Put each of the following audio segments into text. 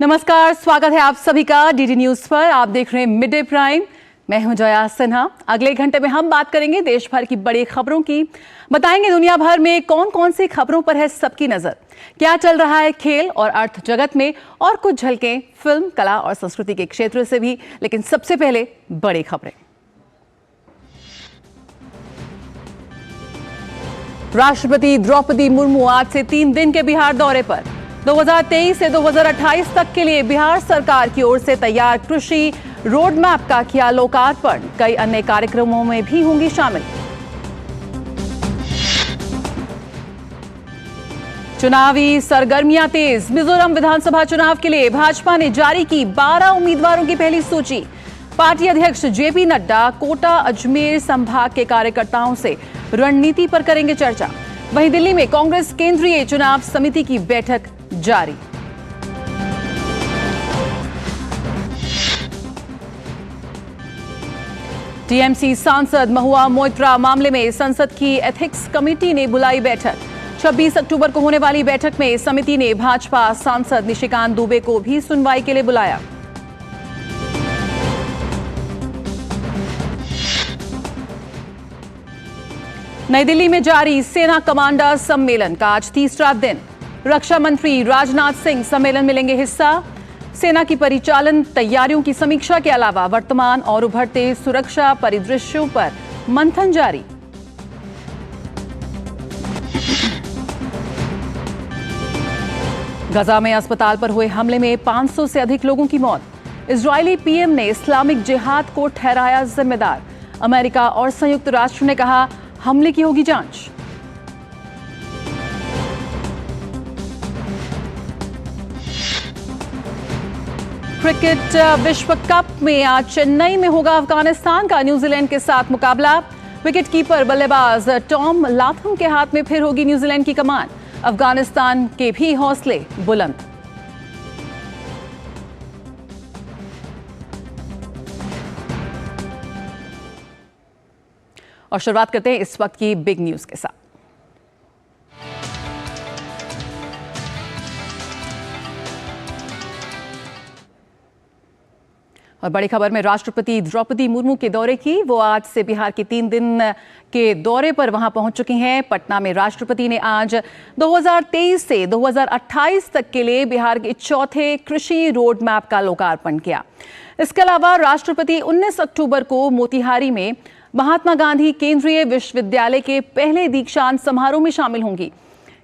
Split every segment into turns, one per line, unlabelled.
नमस्कार, स्वागत है आप सभी का डीडी न्यूज पर। आप देख रहे हैं मिड डे प्राइम। मैं हूं जया सिन्हा। अगले घंटे में हम बात करेंगे देश भर की बड़ी खबरों की, बताएंगे दुनिया भर में कौन कौन सी खबरों पर है सबकी नजर, क्या चल रहा है खेल और अर्थ जगत में, और कुछ झलकें फिल्म, कला और संस्कृति के क्षेत्र से भी। लेकिन सबसे पहले बड़ी खबरें। राष्ट्रपति द्रौपदी मुर्मू आज से 3 दिन के बिहार दौरे पर। 2023 से 2028 तक के लिए बिहार सरकार की ओर से तैयार कृषि रोड मैप का किया लोकार्पण। कई अन्य कार्यक्रमों में भी होंगी शामिल। चुनावी सरगर्मियां तेज। मिजोरम विधानसभा चुनाव के लिए भाजपा ने जारी की 12 उम्मीदवारों की पहली सूची। पार्टी अध्यक्ष जेपी नड्डा कोटा अजमेर संभाग के कार्यकर्ताओं से रणनीति पर करेंगे चर्चा। वहीं दिल्ली में कांग्रेस केंद्रीय चुनाव समिति की बैठक जारी। टीएमसी सांसद महुआ मोइत्रा मामले में संसद की एथिक्स कमेटी ने बुलाई बैठक। 26 अक्टूबर को होने वाली बैठक में समिति ने भाजपा सांसद निशिकांत दुबे को भी सुनवाई के लिए बुलाया। नई दिल्ली में जारी सेना कमांडर सम्मेलन का आज तीसरा दिन। रक्षा मंत्री राजनाथ सिंह सम्मेलन में लेंगे हिस्सा। सेना की परिचालन तैयारियों की समीक्षा के अलावा वर्तमान और उभरते सुरक्षा परिदृश्यों पर मंथन जारी। गजा में अस्पताल पर हुए हमले में 500 से अधिक लोगों की मौत। इजरायली पीएम ने इस्लामिक जिहाद को ठहराया जिम्मेदार। अमेरिका और संयुक्त राष्ट्र ने कहा हमले की होगी जांच। क्रिकेट विश्व कप में आज चेन्नई में होगा अफगानिस्तान का न्यूजीलैंड के साथ मुकाबला। विकेट कीपर बल्लेबाज टॉम लाथम के हाथ में फिर होगी न्यूजीलैंड की कमान। अफगानिस्तान के भी हौसले बुलंद। और शुरुआत करते हैं इस वक्त की बिग न्यूज के साथ। और बड़ी खबर में राष्ट्रपति द्रौपदी मुर्मू के दौरे की। वो आज से बिहार के 3 दिन के दौरे पर वहां पहुंच चुकी हैं। पटना में राष्ट्रपति ने आज 2023 से 2028 तक के लिए बिहार के चौथे कृषि रोड मैप का लोकार्पण किया। इसके अलावा राष्ट्रपति 19 अक्टूबर को मोतिहारी में महात्मा गांधी केंद्रीय विश्वविद्यालय के पहले दीक्षांत समारोह में शामिल होंगी।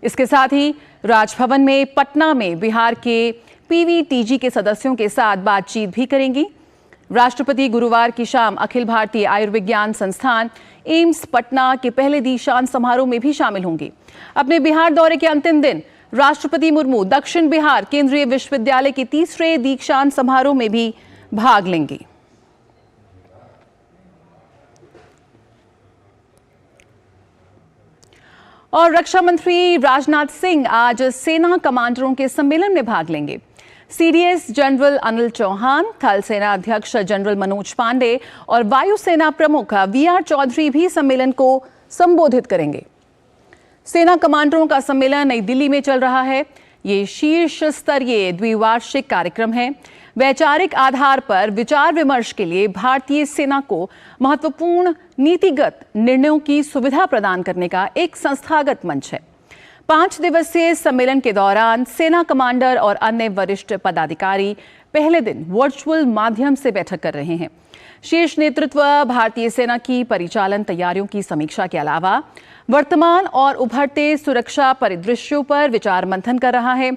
इसके साथ ही राजभवन में पटना में बिहार के पीवीटीजी के सदस्यों के साथ बातचीत भी करेंगी। राष्ट्रपति गुरुवार की शाम अखिल भारतीय आयुर्विज्ञान संस्थान एम्स पटना के पहले दीक्षांत समारोह में भी शामिल होंगी। अपने बिहार दौरे के अंतिम दिन राष्ट्रपति मुर्मू दक्षिण बिहार केंद्रीय विश्वविद्यालय के तीसरे दीक्षांत समारोह में भी भाग लेंगी। और रक्षा मंत्री राजनाथ सिंह आज सेना कमांडरों के सम्मेलन में भाग लेंगे। सीडीएस जनरल अनिल चौहान, थल सेना अध्यक्ष जनरल मनोज पांडे और वायुसेना प्रमुख वीआर चौधरी भी सम्मेलन को संबोधित करेंगे। सेना कमांडरों का सम्मेलन नई दिल्ली में चल रहा है। ये शीर्ष स्तरीय द्विवार्षिक कार्यक्रम है। वैचारिक आधार पर विचार विमर्श के लिए भारतीय सेना को महत्वपूर्ण नीतिगत निर्णयों की सुविधा प्रदान करने का एक संस्थागत मंच है। 5 दिवसीय सम्मेलन के दौरान सेना कमांडर और अन्य वरिष्ठ पदाधिकारी पहले दिन वर्चुअल माध्यम से बैठक कर रहे हैं। शीर्ष नेतृत्व भारतीय सेना की परिचालन तैयारियों की समीक्षा के अलावा वर्तमान और उभरते सुरक्षा परिदृश्यों पर विचार मंथन कर रहा है।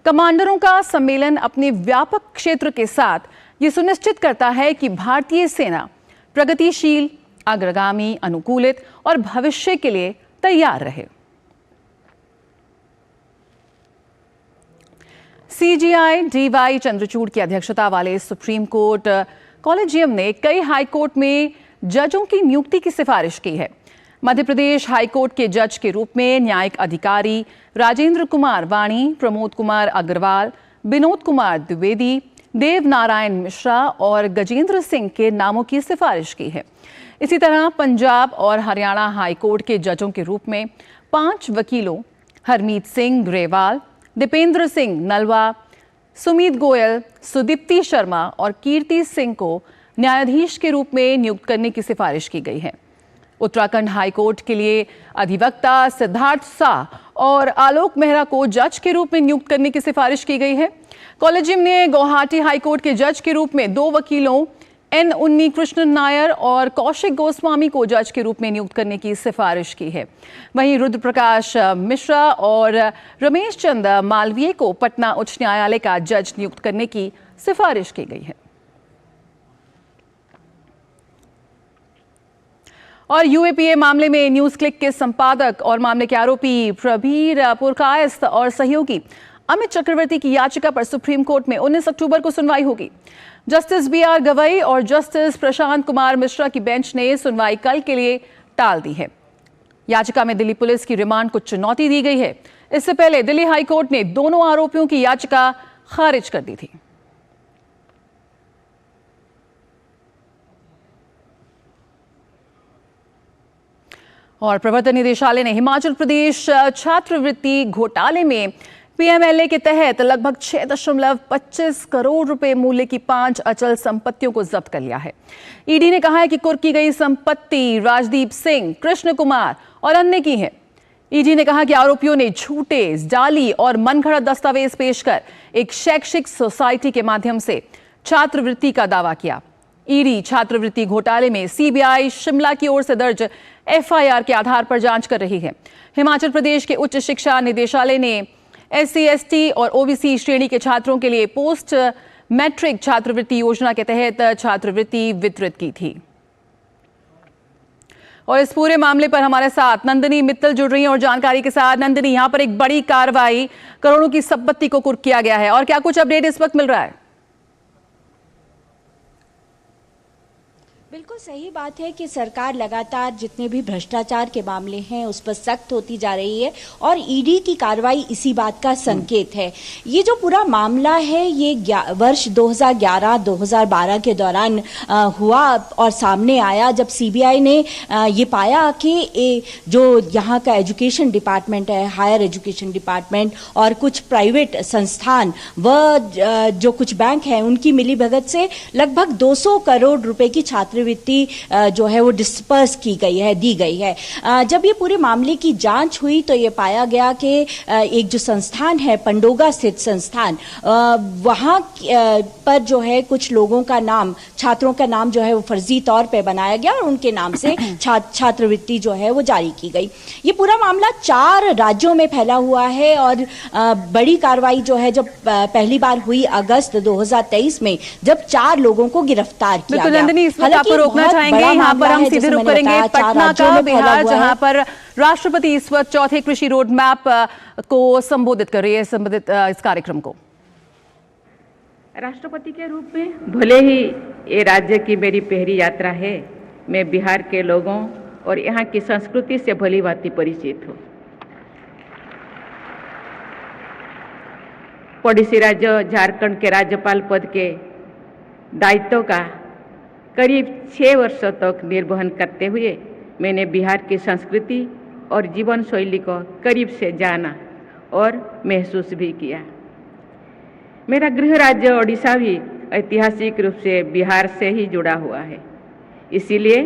कमांडरों का सम्मेलन अपने व्यापक क्षेत्र के साथ ये सुनिश्चित करता है कि भारतीय सेना प्रगतिशील, अग्रगामी, अनुकूलित और भविष्य के लिए तैयार रहे। सीजीआई डीवाई चंद्रचूड़ की अध्यक्षता वाले सुप्रीम कोर्ट कॉलेजियम ने कई हाईकोर्ट में जजों की नियुक्ति की सिफारिश की है। मध्य प्रदेश हाईकोर्ट के जज के रूप में न्यायिक अधिकारी राजेंद्र कुमार वाणी, प्रमोद कुमार अग्रवाल, विनोद कुमार द्विवेदी, देव नारायण मिश्रा और गजेंद्र सिंह के नामों की सिफारिश की है। इसी तरह पंजाब और हरियाणा हाईकोर्ट के जजों के रूप में 5 वकीलों हरमीत सिंह ग्रेवाल, दीपेंद्र सिंह नलवा, सुमीत गोयल, सुदीप्ति शर्मा और कीर्ति सिंह को न्यायाधीश के रूप में नियुक्त करने की सिफारिश की गई है। उत्तराखंड हाईकोर्ट के लिए अधिवक्ता सिद्धार्थ शाह और आलोक मेहरा को जज के रूप में नियुक्त करने की सिफारिश की गई है। कॉलेजियम ने गुवाहाटी हाईकोर्ट के जज के रूप में 2 वकीलों एन उन्नी कृष्णन नायर और कौशिक गोस्वामी को जज के रूप में नियुक्त करने की सिफारिश की है। वहीं रुद्रप्रकाश मिश्रा और रमेश चंद्र मालवीय को पटना उच्च न्यायालय का जज नियुक्त करने की सिफारिश की गई है। और यूएपीए मामले में न्यूज क्लिक के संपादक और मामले के आरोपी प्रबीर पुरकायस्थ और सहयोगी अमित चक्रवर्ती की याचिका पर सुप्रीम कोर्ट में 19 अक्टूबर को सुनवाई होगी। जस्टिस बीआर गवई और जस्टिस प्रशांत कुमार मिश्रा की बेंच ने सुनवाई कल के लिए टाल दी है। याचिका में दिल्ली पुलिस की रिमांड को चुनौती दी गई है। इससे पहले दिल्ली हाईकोर्ट ने दोनों आरोपियों की याचिका खारिज कर दी थी। और प्रवर्तन निदेशालय ने हिमाचल प्रदेश छात्रवृत्ति घोटाले में पीएमएलए के तहत लगभग 6.25 करोड़ रुपए मूल्य की 5 अचल संपत्तियों को जब्त कर लिया है। ईडी ने कहा है कि कुर्क की गई संपत्ति राजदीप सिंह, कृष्ण कुमार और अन्य की है। ईडी ने कहा कि आरोपियों ने झूठे, जाली और मनगढ़ंत दस्तावेज पेश कर एक शैक्षिक सोसाइटी के माध्यम से छात्रवृत्ति का दावा किया। ईडी छात्रवृत्ति घोटाले में सीबीआई शिमला की ओर से दर्ज एफआईआर के आधार पर जांच कर रही है। हिमाचल प्रदेश के उच्च शिक्षा निदेशालय ने SC, ST और OBC श्रेणी के छात्रों के लिए पोस्ट मैट्रिक छात्रवृत्ति योजना के तहत छात्रवृत्ति वितरित की थी। और इस पूरे मामले पर हमारे साथ नंदिनी मित्तल जुड़ रही हैं और जानकारी के साथ। नंदिनी, यहां पर एक बड़ी कार्रवाई, करोड़ों की संपत्ति को कुर्क किया गया है और क्या कुछ अपडेट इस वक्त मिल रहा है?
बिल्कुल सही बात है कि सरकार लगातार जितने भी भ्रष्टाचार के मामले हैं उस पर सख्त होती जा रही है और ईडी की कार्रवाई इसी बात का संकेत है। ये जो पूरा मामला है ये वर्ष 2011-2012 के दौरान हुआ और सामने आया जब सीबीआई ने ये पाया कि जो यहाँ का एजुकेशन डिपार्टमेंट है, हायर एजुकेशन डिपार्टमेंट और कुछ प्राइवेट संस्थान व जो कुछ बैंक हैं उनकी मिलीभगत से लगभग 200 करोड़ रुपए की छात्रवृत्ति जो है वो डिस्पर्स की गई है, दी गई है। जब ये पूरे मामले की जांच हुई तो ये पाया गया कि एक जो संस्थान है, पंडोगा स्थित संस्थान, वहां पर जो है कुछ लोगों का नाम, छात्रों का नाम जो है वो फर्जी तौर पे बनाया गया और उनके नाम से छात्रवृत्ति जो है वो जारी की गई। ये पूरा मामला 4 राज्यों में फैला हुआ है और बड़ी कार्रवाई जो है जब पहली बार हुई अगस्त 2023 में, जब 4 लोगों को गिरफ्तार किया गया।
आपको रोकना चाहेंगे, यहाँ पर हम सीधे रुक करेंगे पटना का, बिहार, जहाँ पर राष्ट्रपति इस वक्त चौथे कृषि रोड मैप को संबोधित कर रही है। संबोधित इस कार्यक्रम को
राष्ट्रपति के रूप में भले ही ये राज्य की मेरी पहली यात्रा है, मैं बिहार के लोगों और यहाँ की संस्कृति से भली भांति परिचित हूँ। पड़ोसी राज्य झारखंड के राज्यपाल पद के दायित्व का करीब 6 वर्षों तक निर्वहन करते हुए मैंने बिहार की संस्कृति और जीवन शैली को करीब से जाना और महसूस भी किया। मेरा गृह राज्य ओडिशा भी ऐतिहासिक रूप से बिहार से ही जुड़ा हुआ है। इसीलिए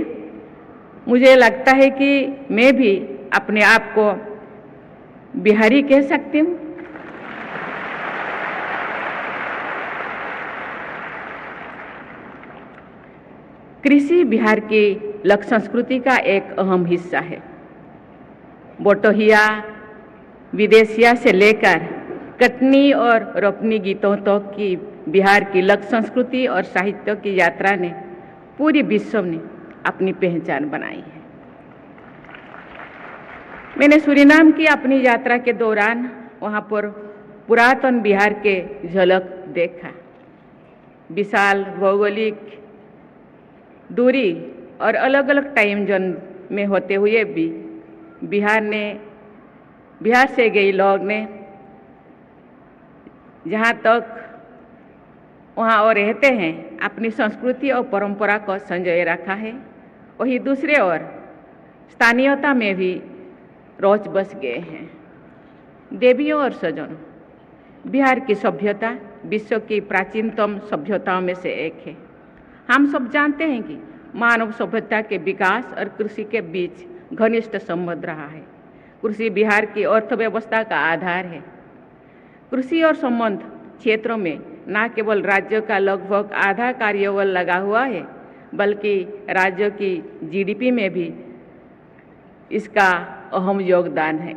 मुझे लगता है कि मैं भी अपने आप को बिहारी कह सकती हूँ। कृषि बिहार की लोक संस्कृति का एक अहम हिस्सा है। बोटोहिया, विदेशिया से लेकर कटनी और रोपनी गीतों तक की बिहार की लोक संस्कृति और साहित्य की यात्रा ने पूरी विश्व में अपनी पहचान बनाई है। मैंने सूरीनाम की अपनी यात्रा के दौरान वहाँ पर पुरातन बिहार के झलक देखा। विशाल भौगोलिक दूरी और अलग अलग टाइम जोन में होते हुए भी बिहार से गए लोग ने जहाँ तक वहाँ और रहते हैं अपनी संस्कृति और परंपरा को संजोए रखा है, वही दूसरे ओर स्थानीयता में भी रोज बस गए हैं। देवियों और सजनों, बिहार की सभ्यता विश्व की प्राचीनतम सभ्यताओं में से एक है। हम सब जानते हैं कि मानव सभ्यता के विकास और कृषि के बीच घनिष्ठ संबंध रहा है। कृषि बिहार की अर्थव्यवस्था का आधार है। कृषि और संबंध क्षेत्रों में न केवल राज्य का लगभग आधा कार्यबल लगा हुआ है, बल्कि राज्य की जीडीपी में भी इसका अहम योगदान है।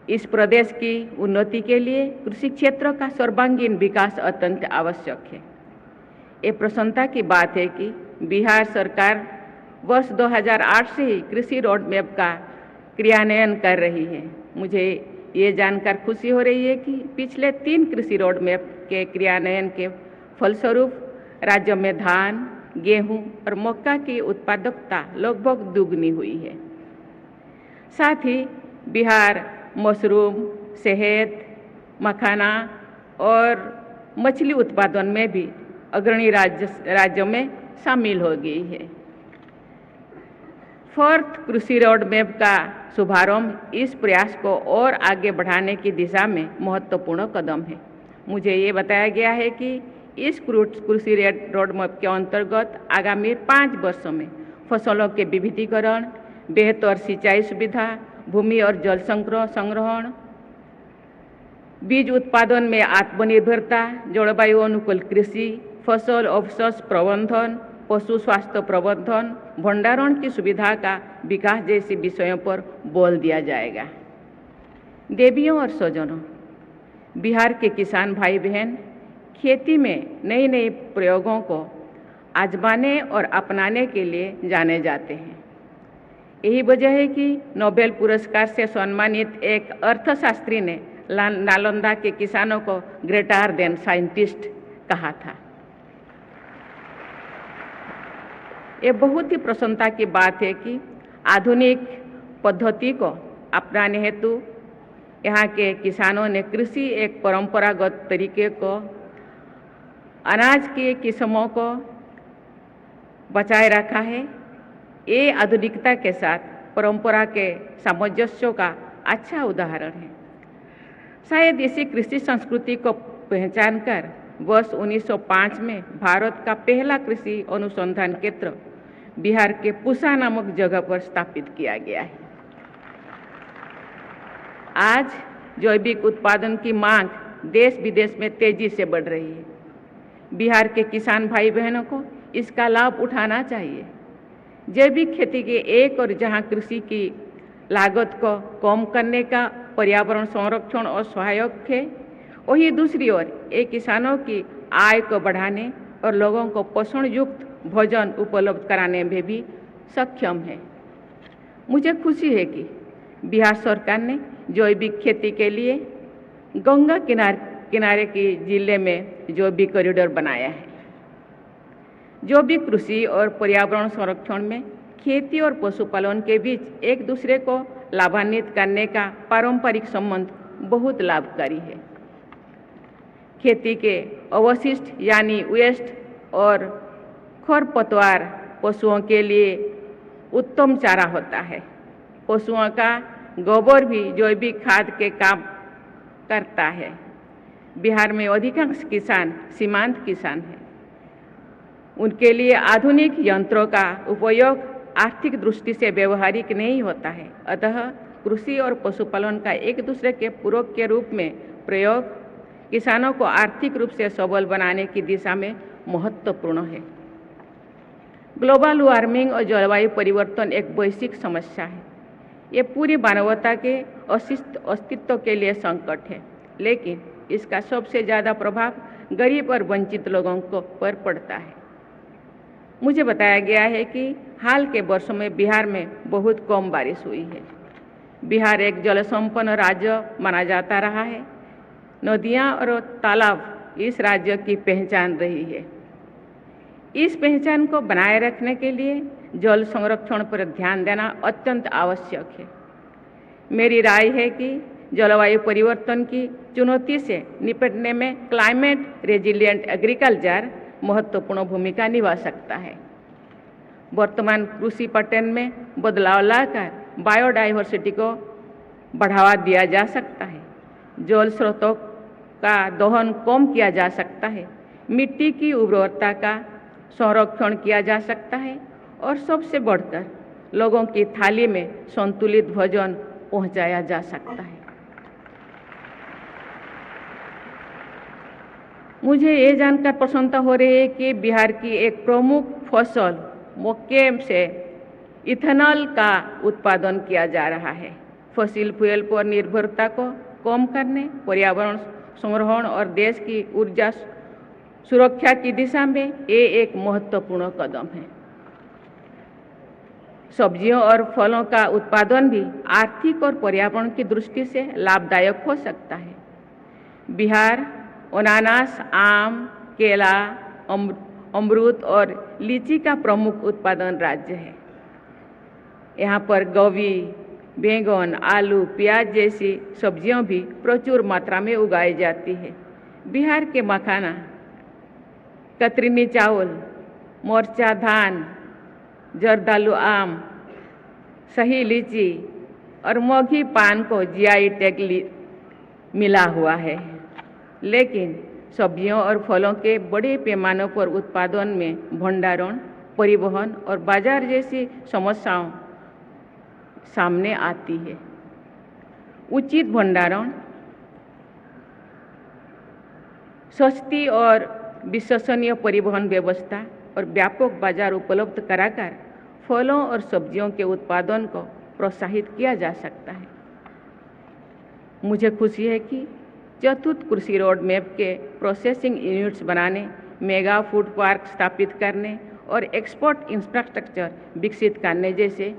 इस प्रदेश की उन्नति के लिए कृषि क्षेत्र का सर्वांगीण विकास अत्यंत आवश्यक है। ये प्रसन्नता की बात है कि बिहार सरकार वर्ष 2008 से ही कृषि रोड मैप का क्रियान्वयन कर रही है। मुझे ये जानकर खुशी हो रही है कि पिछले 3 कृषि रोड मैप के क्रियान्वयन के फलस्वरूप राज्य में धान, गेहूं और मक्का की उत्पादकता लगभग दुगनी हुई है। साथ ही बिहार मशरूम, शहद, मखाना और मछली उत्पादन में भी अग्रणी राज्यों में शामिल हो गई है। 4th कृषि रोड मैप का शुभारंभ इस प्रयास को और आगे बढ़ाने की दिशा में महत्वपूर्ण कदम है। मुझे ये बताया गया है कि इस कृषि रोड मैप के अंतर्गत आगामी 5 वर्षों में फसलों के विविधीकरण, बेहतर सिंचाई सुविधा, भूमि और जल संग्रहण, बीज उत्पादन में आत्मनिर्भरता, जलवायु अनुकूल कृषि, फसल अवशेष प्रबंधन, पशु स्वास्थ्य प्रबंधन, भंडारण की सुविधा का विकास जैसे विषयों पर बल दिया जाएगा। देवियों और स्वजनों, बिहार के किसान भाई बहन खेती में नए नए प्रयोगों को आजमाने और अपनाने के लिए जाने जाते हैं। यही वजह है कि नोबेल पुरस्कार से सम्मानित एक अर्थशास्त्री ने नालंदा के किसानों को ग्रेटर देन साइंटिस्ट कहा था। ये बहुत ही प्रसन्नता की बात है कि आधुनिक पद्धति को अपनाने हेतु यहाँ के किसानों ने कृषि एक परंपरागत तरीके को, अनाज की किस्मों को बचाए रखा है। ये आधुनिकता के साथ परंपरा के सामंजस्य का अच्छा उदाहरण है। शायद इसी कृषि संस्कृति को पहचान कर वर्ष 1905 में भारत का पहला कृषि अनुसंधान केंद्र बिहार के पूसा नामक जगह पर स्थापित किया गया है। आज जैविक उत्पादन की मांग देश विदेश में तेजी से बढ़ रही है। बिहार के किसान भाई बहनों को इसका लाभ उठाना चाहिए। जैविक खेती के एक और जहां कृषि की लागत को कम करने का पर्यावरण संरक्षण और सहायक है, वहीं दूसरी ओर ये किसानों की आय को बढ़ाने और लोगों को पोषण युक्त भोजन उपलब्ध कराने में भी सक्षम है। मुझे खुशी है कि बिहार सरकार ने जैविक खेती के लिए गंगा किनारे के जिले में जैविक कॉरिडोर बनाया है। जैविक कृषि और पर्यावरण संरक्षण में खेती और पशुपालन के बीच एक दूसरे को लाभान्वित करने का पारंपरिक संबंध बहुत लाभकारी है। खेती के अवशिष्ट यानी वेस्ट और खरपतवार पशुओं के लिए उत्तम चारा होता है। पशुओं का गोबर भी जैविक खाद के काम करता है। बिहार में अधिकांश किसान सीमांत किसान हैं। उनके लिए आधुनिक यंत्रों का उपयोग आर्थिक दृष्टि से व्यवहारिक नहीं होता है। अतः कृषि और पशुपालन का एक दूसरे के पूरक के रूप में प्रयोग किसानों को आर्थिक रूप से सबल बनाने की दिशा में महत्वपूर्ण है। ग्लोबल वार्मिंग और जलवायु परिवर्तन एक वैश्विक समस्या है। ये पूरी मानवता के अस्तित्व के लिए संकट है, लेकिन इसका सबसे ज़्यादा प्रभाव गरीब और वंचित लोगों पर पड़ता है। मुझे बताया गया है कि हाल के वर्षों में बिहार में बहुत कम बारिश हुई है। बिहार एक जल संपन्न राज्य माना जाता रहा है। नदियाँ और तालाब इस राज्य की पहचान रही है। इस पहचान को बनाए रखने के लिए जल संरक्षण पर ध्यान देना अत्यंत आवश्यक है। मेरी राय है कि जलवायु परिवर्तन की चुनौती से निपटने में क्लाइमेट रेजिलिएंट एग्रीकल्चर महत्वपूर्ण भूमिका निभा सकता है। वर्तमान कृषि पैटर्न में बदलाव लाकर बायोडाइवर्सिटी को बढ़ावा दिया जा सकता है। जल स्रोतों का दोहन कम किया जा सकता है, मिट्टी की उर्वरता का संरक्षण किया जा सकता है और सबसे बढ़कर लोगों की थाली में संतुलित भोजन पहुंचाया जा सकता है। मुझे ये जानकर प्रसन्नता हो रही है कि बिहार की एक प्रमुख फसल मक्के से इथेनॉल का उत्पादन किया जा रहा है। फॉसिल फ्यूल पर निर्भरता को कम करने, पर्यावरण संरक्षण और देश की ऊर्जा सुरक्षा की दिशा में ये एक महत्वपूर्ण कदम है। सब्जियों और फलों का उत्पादन भी आर्थिक और पर्यावरण की दृष्टि से लाभदायक हो सकता है। बिहार अनानास, आम, केला, अमरूद और लीची का प्रमुख उत्पादन राज्य है। यहाँ पर गोभी, बैंगन, आलू, प्याज जैसी सब्जियां भी प्रचुर मात्रा में उगाई जाती है। बिहार के मखाना, कतरनी चावल, मोरचा धान, जर्दालू आम, सही लीची और मोगी पान को जीआई टैग मिला हुआ है। लेकिन सब्जियों और फलों के बड़े पैमाने पर उत्पादन में भंडारण, परिवहन और बाजार जैसी समस्याओं सामने आती है। उचित भंडारण, सस्ती और विश्वसनीय परिवहन व्यवस्था और व्यापक बाजार उपलब्ध कराकर फलों और सब्जियों के उत्पादन को प्रोत्साहित किया जा सकता है। मुझे खुशी है कि चतुर्थ कृषि रोड मैप के प्रोसेसिंग यूनिट्स बनाने, मेगा फूड पार्क स्थापित करने और एक्सपोर्ट इंफ्रास्ट्रक्चर विकसित करने जैसे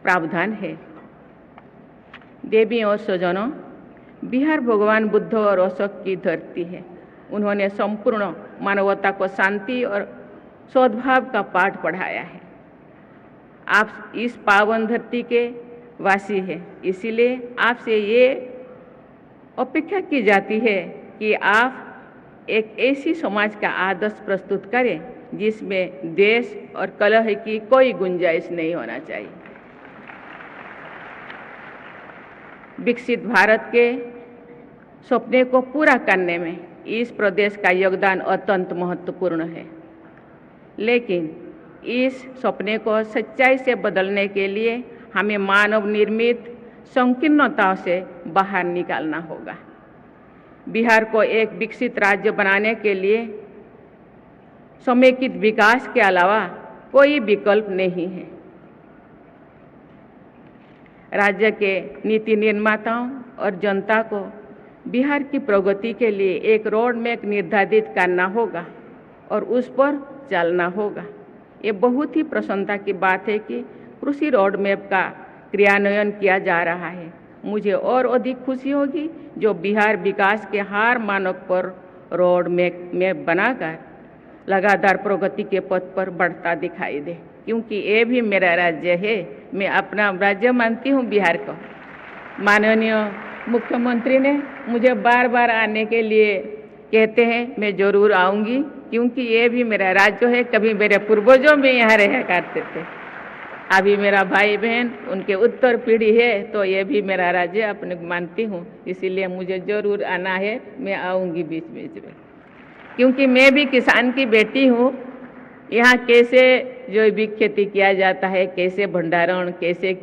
प्रावधान है। देवी और स्वजनों, बिहार भगवान बुद्ध और अशोक की धरती है। उन्होंने संपूर्ण मानवता को शांति और सद्भाव का पाठ पढ़ाया है। आप इस पावन धरती के वासी हैं, इसीलिए आपसे ये अपेक्षा की जाती है कि आप एक ऐसी समाज का आदर्श प्रस्तुत करें जिसमें द्वेष और कलह की कोई गुंजाइश नहीं होना चाहिए। विकसित भारत के सपने को पूरा करने में इस प्रदेश का योगदान अत्यंत महत्वपूर्ण है, लेकिन इस सपने को सच्चाई से बदलने के लिए हमें मानव निर्मित संकीर्णताओं से बाहर निकालना होगा। बिहार को एक विकसित राज्य बनाने के लिए समेकित विकास के अलावा कोई विकल्प नहीं है। राज्य के नीति निर्माताओं और जनता को बिहार की प्रगति के लिए एक रोड मैप निर्धारित करना होगा और उस पर चलना होगा। ये बहुत ही प्रसन्नता की बात है कि कृषि रोड मैप का क्रियान्वयन किया जा रहा है। मुझे और अधिक खुशी होगी जो बिहार विकास के हर मानक पर रोड मैप बनाकर लगातार प्रगति के पथ पर बढ़ता दिखाई दे, क्योंकि ये भी मेरा राज्य है। मैं अपना राज्य मानती हूँ बिहार को। माननीय मुख्यमंत्री ने मुझे बार बार आने के लिए कहते हैं, मैं जरूर आऊँगी, क्योंकि ये भी मेरा राज्य है। कभी मेरे पूर्वजों में यहाँ रहा करते थे, अभी मेरा भाई बहन उनके उत्तर पीढ़ी है, तो ये भी मेरा राज्य अपने मानती हूँ। इसीलिए मुझे जरूर आना है, मैं आऊँगी बीच बीच में, क्योंकि मैं भी किसान की बेटी हूँ। यहाँ कैसे जैविक खेती किया जाता है, कैसे भंडारण, कैसे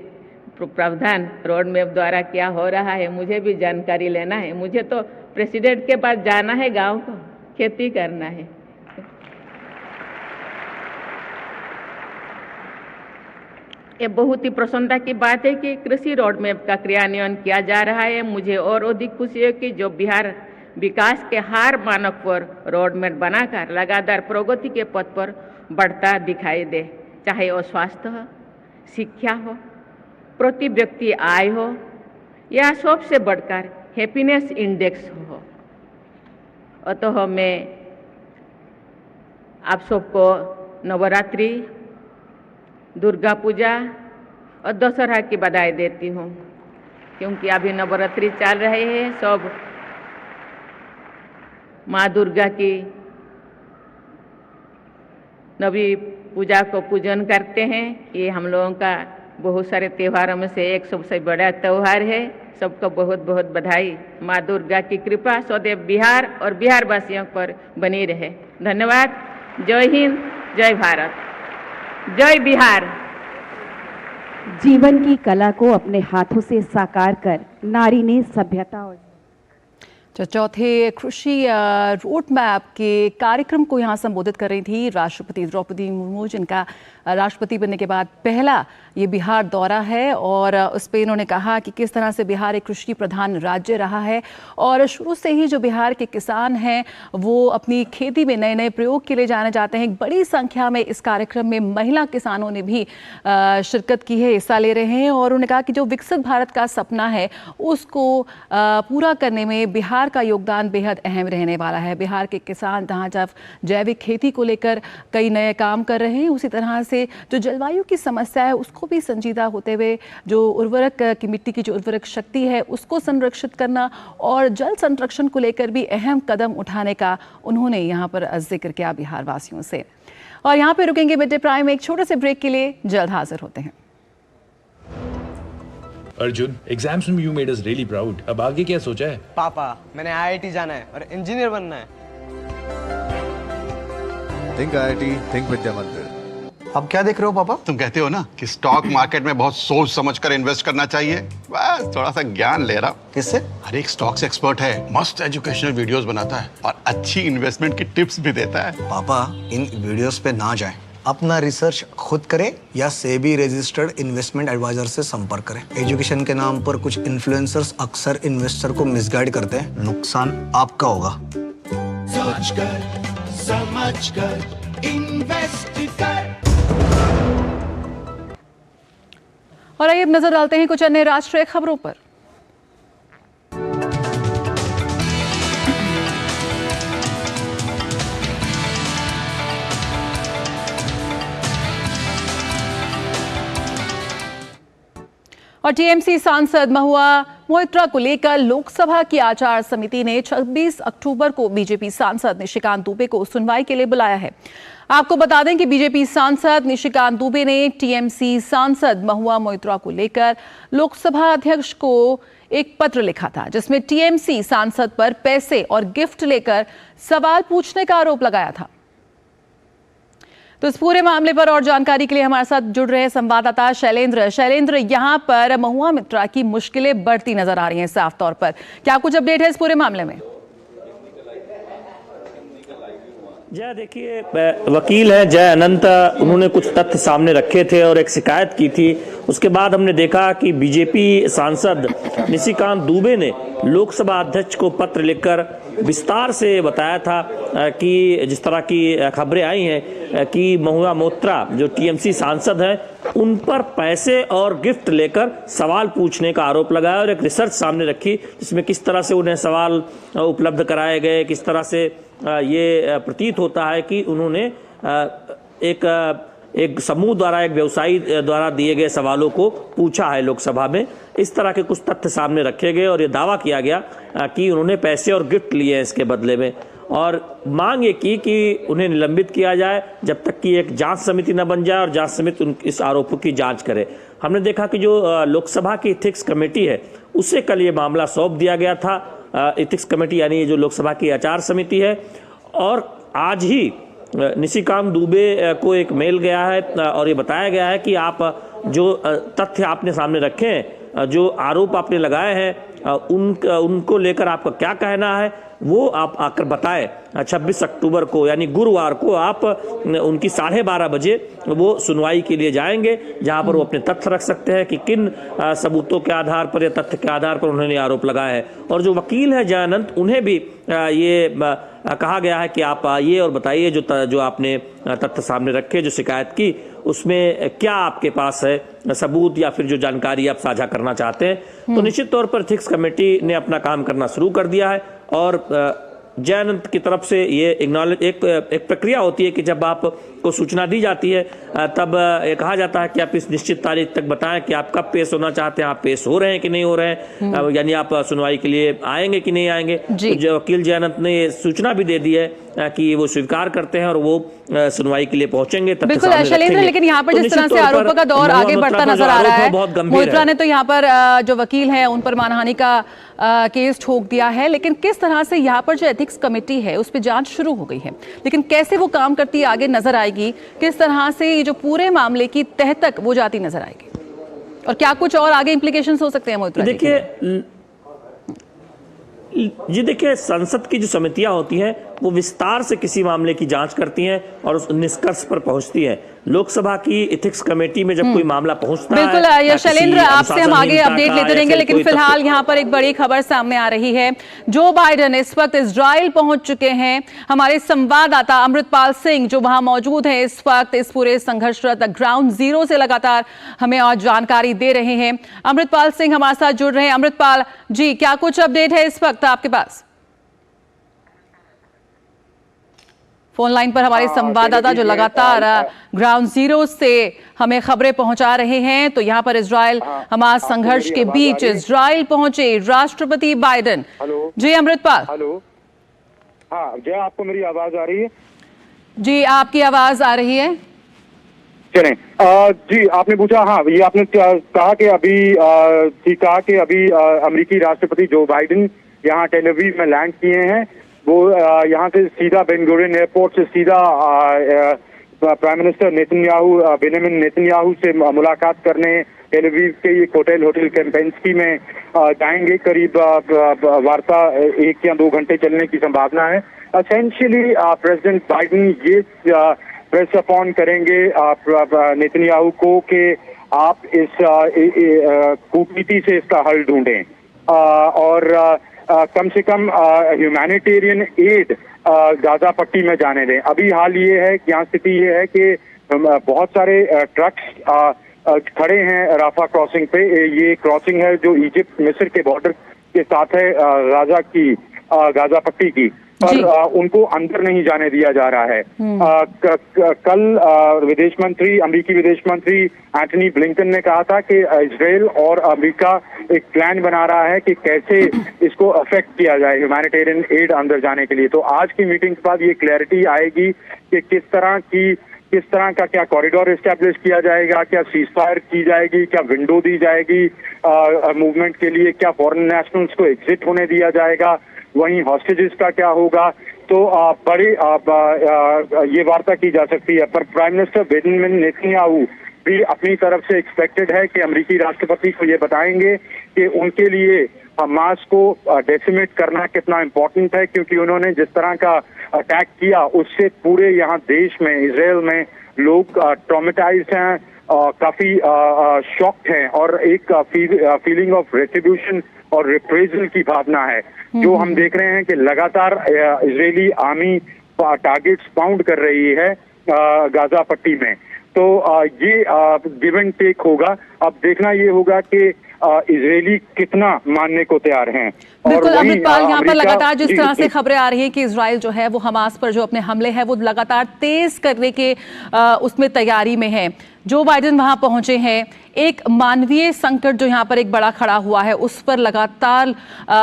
प्रावधान रोड मैप द्वारा क्या हो रहा है, मुझे भी जानकारी लेना है। मुझे तो प्रेसिडेंट के पास जाना है, गांव को खेती करना है। ये बहुत ही प्रसन्नता की बात है कि कृषि रोड मैप का क्रियान्वयन किया जा रहा है। मुझे और अधिक खुशी है कि जो बिहार विकास के हर मानक पर रोड मैप बनाकर लगातार प्रगति के पथ पर बढ़ता दिखाई दे, चाहे वो स्वास्थ्य हो, शिक्षा हो, प्रति व्यक्ति आय हो, या सबसे बढ़कर हैप्पीनेस इंडेक्स हो। अतः मैं आप सबको नवरात्रि, दुर्गा पूजा और दशहरा की बधाई देती हूँ, क्योंकि अभी नवरात्रि चल रहे हैं। सब माँ दुर्गा की नवी पूजा को पूजन करते हैं। ये हम लोगों का बहुत सारे त्योहारों में से एक सबसे बड़ा त्यौहार है। सबको बहुत बहुत बधाई। माँ दुर्गा की कृपा सदैव बिहार और बिहार वासियों पर बनी रहे। धन्यवाद। जय हिंद, जय भारत, जय बिहार।
जीवन की कला को अपने हाथों से साकार कर नारी ने सभ्यता और
चौथे कृषि रोड मैप के कार्यक्रम को यहाँ संबोधित कर रही थी राष्ट्रपति द्रौपदी मुर्मू, जिनका राष्ट्रपति बनने के बाद पहला ये बिहार दौरा है। और उस पर इन्होंने कहा कि किस तरह से बिहार एक कृषि प्रधान राज्य रहा है और शुरू से ही जो बिहार के किसान हैं वो अपनी खेती में नए नए प्रयोग के लिए जाने जाते हैं। बड़ी संख्या में इस कार्यक्रम में महिला किसानों ने भी शिरकत की है, हिस्सा ले रहे हैं। और उन्होंने कहा कि जो विकसित भारत का सपना है उसको पूरा करने में बिहार का योगदान बेहद अहम रहने वाला है। बिहार के किसान जहाँ जैविक खेती को लेकर कई नए काम कर रहे हैं, उसी तरह से जो जलवायु की समस्या है उसको भी संजीदा होते हुए जो उर्वरक की मिट्टी की जो उर्वरक शक्ति है उसको संरक्षित करना और जल संरक्षण को लेकर भी अहम कदम उठाने का उन्होंने यहाँ पर जिक्र किया बिहार वासियों से। और यहाँ पे रुकेंगे मिड डे प्राइम में एक छोटे से ब्रेक के लिए, जल्द हाजिर होते हैं।
अर्जुन, एग्जाम्स में you made us really proud. अब आगे क्या सोचा है?
पापा, मैंने आईआईटी जाना है और इंजीनियर बनना है।
थिंक आईआईटी, थिंक विद्या मंदिर।
अब क्या देख रहे हो पापा?
तुम कहते हो ना कि स्टॉक मार्केट में बहुत सोच समझ कर इन्वेस्ट करना चाहिए, बस थोड़ा सा ज्ञान ले रहा हूं।
किससे?
हर एक स्टॉक्स एक्सपर्ट है, मस्त एजुकेशनल वीडियोस बनाता है और अच्छी इन्वेस्टमेंट की टिप्स भी देता है।
पापा, इन वीडियोस पे ना जाएं। अपना रिसर्च खुद करें या सेबी रजिस्टर्ड इन्वेस्टमेंट एडवाइजर से संपर्क करें। एजुकेशन के नाम पर कुछ इन्फ्लुएंसर्स अक्सर इन्वेस्टर को मिसगाइड करते हैं, नुकसान आपका होगा।
सोच कर, समझ कर, इन्वेस्ट कर।
और आइए अब नजर डालते हैं कुछ अन्य राष्ट्रीय खबरों पर। और टीएमसी सांसद महुआ मोइत्रा को लेकर लोकसभा की आचार समिति ने 26 अक्टूबर को बीजेपी सांसद निशिकांत दुबे को सुनवाई के लिए बुलाया है। आपको बता दें कि बीजेपी सांसद निशिकांत दुबे ने टीएमसी सांसद महुआ मोइत्रा को लेकर लोकसभा अध्यक्ष को एक पत्र लिखा था, जिसमें टीएमसी सांसद पर पैसे और गिफ्ट लेकर सवाल पूछने का आरोप लगाया था। तो इस पूरे मामले पर और जानकारी के लिए हमारे साथ जुड़ रहे संवाददाता शैलेंद्र, यहाँ पर महुआ मोइत्रा की मुश्किलें बढ़ती नजर आ रही हैं साफ तौर पर, क्या कुछ अपडेट है इस पूरे मामले में?
जय, देखिए, वकील हैं जय अनंत, उन्होंने कुछ तथ्य सामने रखे थे और एक शिकायत की थी। उसके बाद हमने देखा कि बीजेपी सांसद निशिकांत दुबे ने लोकसभा अध्यक्ष को पत्र लिखकर विस्तार से बताया था कि जिस तरह की खबरें आई हैं कि महुआ मोइत्रा जो टीएमसी सांसद हैं उन पर पैसे और गिफ्ट लेकर सवाल पूछने का आरोप लगाया और एक रिसर्च सामने रखी जिसमें किस तरह से उन्हें सवाल उपलब्ध कराए गए, किस तरह से ये प्रतीत होता है कि उन्होंने एक समूह द्वारा, एक व्यवसायी द्वारा दिए गए सवालों को पूछा है लोकसभा में। इस तरह के कुछ तथ्य सामने रखे गए और ये दावा किया गया कि उन्होंने पैसे और गिफ्ट लिए हैं इसके बदले में, और मांग ये की कि उन्हें निलंबित किया जाए जब तक कि एक जांच समिति न बन जाए और जांच समिति इस आरोपों की जांच करे। हमने देखा कि जो लोकसभा की इथिक्स कमेटी है उसे कल ये मामला सौंप दिया गया था। इथिक्स कमेटी यानी ये जो लोकसभा की आचार समिति है, और आज ही निशिकांत दुबे को एक मेल गया है और ये बताया गया है कि आप जो तथ्य आपने सामने रखे हैं, जो आरोप आपने लगाए हैं, उनको लेकर आपका क्या कहना है वो आप आकर बताएं। 26 अक्टूबर को यानी गुरुवार को आप उनकी 12:30 बजे वो सुनवाई के लिए जाएंगे, जहां पर वो अपने तथ्य रख सकते हैं कि किन सबूतों के आधार पर या तथ्य के आधार पर उन्होंने आरोप लगाए हैं। और जो वकील है जय अनंत, उन्हें भी ये कहा गया है कि आप आइए और बताइए जो आपने तथ्य सामने रखे, जो शिकायत की, उसमें क्या आपके पास है सबूत या फिर जो जानकारी आप साझा करना चाहते हैं। तो निश्चित तौर पर इथिक्स कमेटी ने अपना काम करना शुरू कर दिया है और जय अनंत की तरफ से ये एक प्रक्रिया होती है कि जब आप को सूचना दी जाती है तब ये कहा जाता है कि आप इस निश्चित तारीख तक बताएं कि आप कब पेश होना चाहते हैं, आप पेश हो रहे हैं कि नहीं हो रहे हैं, यानी आप सुनवाई के लिए आएंगे कि नहीं आएंगे। तो जो वकील जयअनंत ने ये सूचना भी दे दी है कि वो स्वीकार करते हैं और वो सुनवाई के लिए पहुंचेंगे।
बिल्कुल शैलेंद्र, लेकिन यहाँ पर जिस तरह से आरोपों का दौर आगे बढ़ता नजर आ रहा है, मोहित्रा ने तो यहाँ पर जो वकील है उन पर मानहानि का केस ठोक दिया है, लेकिन किस तरह से यहाँ पर जो एथिक्स कमेटी है उस पर जांच शुरू हो गई है, लेकिन कैसे वो काम करती है आगे नजर आएगी, किस तरह से ये जो पूरे मामले की तह तक वो जाती नजर आएगी, और क्या कुछ और आगे इंप्लीकेशंस हो सकते हैं मोहित्रा?
देखिए संसद की जो समितियां होती हैं वो विस्तार से किसी मामले की जांच करती हैं और उस निष्कर्ष पर पहुंचती हैं। लोकसभा की एथिक्स कमेटी में जब कोई मामला पहुंचता है,
बिल्कुल शैलेंद्र, आपसे हम आगे अपडेट लेते रहेंगे, लेकिन फिलहाल यहाँ पर एक बड़ी खबर सामने आ रही है। जो बाइडेन इस वक्त इजराइल पहुंच चुके हैं। हमारे संवाददाता अमृतपाल सिंह जो वहां मौजूद है इस वक्त इस पूरे संघर्षरत ग्राउंड जीरो से लगातार हमें और जानकारी दे रहे हैं। अमृतपाल सिंह हमारे साथ जुड़ रहे हैं। अमृतपाल जी, क्या कुछ अपडेट है इस वक्त आपके पास? फोन लाइन पर हमारे संवाददाता जो लगातार ग्राउंड जीरो से हमें खबरें पहुंचा रहे हैं। तो यहाँ पर इजराइल हमास संघर्ष के बीच इजराइल पहुंचे राष्ट्रपति बाइडेन। जी अमृतपाल।
हेलो, हाँ जया, आपको मेरी आवाज आ रही है?
जी आपकी आवाज आ रही है।
चलें, जी आपने पूछा, हाँ ये आपने कहा कि अभी अमेरिकी राष्ट्रपति जो बाइडेन यहाँ टेल अवीव में लैंड किए हैं। वो यहाँ से सीधा बेन गुरियन एयरपोर्ट से सीधा प्राइम मिनिस्टर बेंजामिन नेतन्याहू से मुलाकात करने टेल अवीव के एक होटल कैंपेंस्की में जाएंगे। करीब वार्ता 1 या 2 घंटे चलने की संभावना है। एसेंशियली प्रेसिडेंट बाइडेन ये प्रेस अपॉन करेंगे नेतन्याहू को कि आप इस कूटनीति से इसका हल ढूंढें और कम से कम ह्यूमैनिटेरियन एड गाजा पट्टी में जाने दें। अभी हाल ये है कि यहाँ स्थिति ये है कि बहुत सारे ट्रक्स खड़े हैं राफा क्रॉसिंग पे। ये क्रॉसिंग है जो इजिप्ट मिस्र के बॉर्डर के साथ है गाजा पट्टी की, पर उनको अंदर नहीं जाने दिया जा रहा है। कल अमेरिकी विदेश मंत्री एंटनी ब्लिंकन ने कहा था कि इजराइल और अमेरिका एक प्लान बना रहा है कि कैसे इसको अफेक्ट किया जाए ह्यूमैनिटेरियन एड अंदर जाने के लिए। तो आज की मीटिंग के बाद ये क्लैरिटी आएगी कि किस तरह का क्या कॉरिडोर एस्टैब्लिश किया जाएगा, क्या सीज फायर की जाएगी, क्या विंडो दी जाएगी मूवमेंट के लिए, क्या फॉरेन नेशनल्स को एग्जिट होने दिया जाएगा, वहीं हॉस्टेजेस का क्या होगा। तो ये वार्ता की जा सकती है। पर प्राइम मिनिस्टर बेंजामिन नेतन्याहू भी अपनी तरफ से एक्सपेक्टेड है कि अमेरिकी राष्ट्रपति को ये बताएंगे कि उनके लिए हमास को डेसिमेट करना कितना इम्पोर्टेंट है, क्योंकि उन्होंने जिस तरह का अटैक किया उससे पूरे यहाँ देश में इजराइल में लोग ट्रॉमेटाइज्ड हैं, काफी शॉक्ड हैं और एक फीलिंग ऑफ रेट्रिब्यूशन और रिप्रेजल की भावना है जो हम देख रहे हैं कि लगातार इजरायली आर्मी टारगेट्स पाउंड कर रही है गाजा पट्टी में। तो ये गिव एंड टेक होगा। अब देखना ये होगा कि इजरायली कितना मानने को तैयार हैं।
बिल्कुल अमृतपाल, यहाँ पर लगातार जिस तरह से खबरें आ रही हैं कि इजराइल जो है वो हमास पर जो अपने हमले हैं वो लगातार तेज करने के उसमें तैयारी में है। जो बाइडेन वहां पहुंचे हैं, एक मानवीय संकट जो यहाँ पर एक बड़ा खड़ा हुआ है उस पर लगातार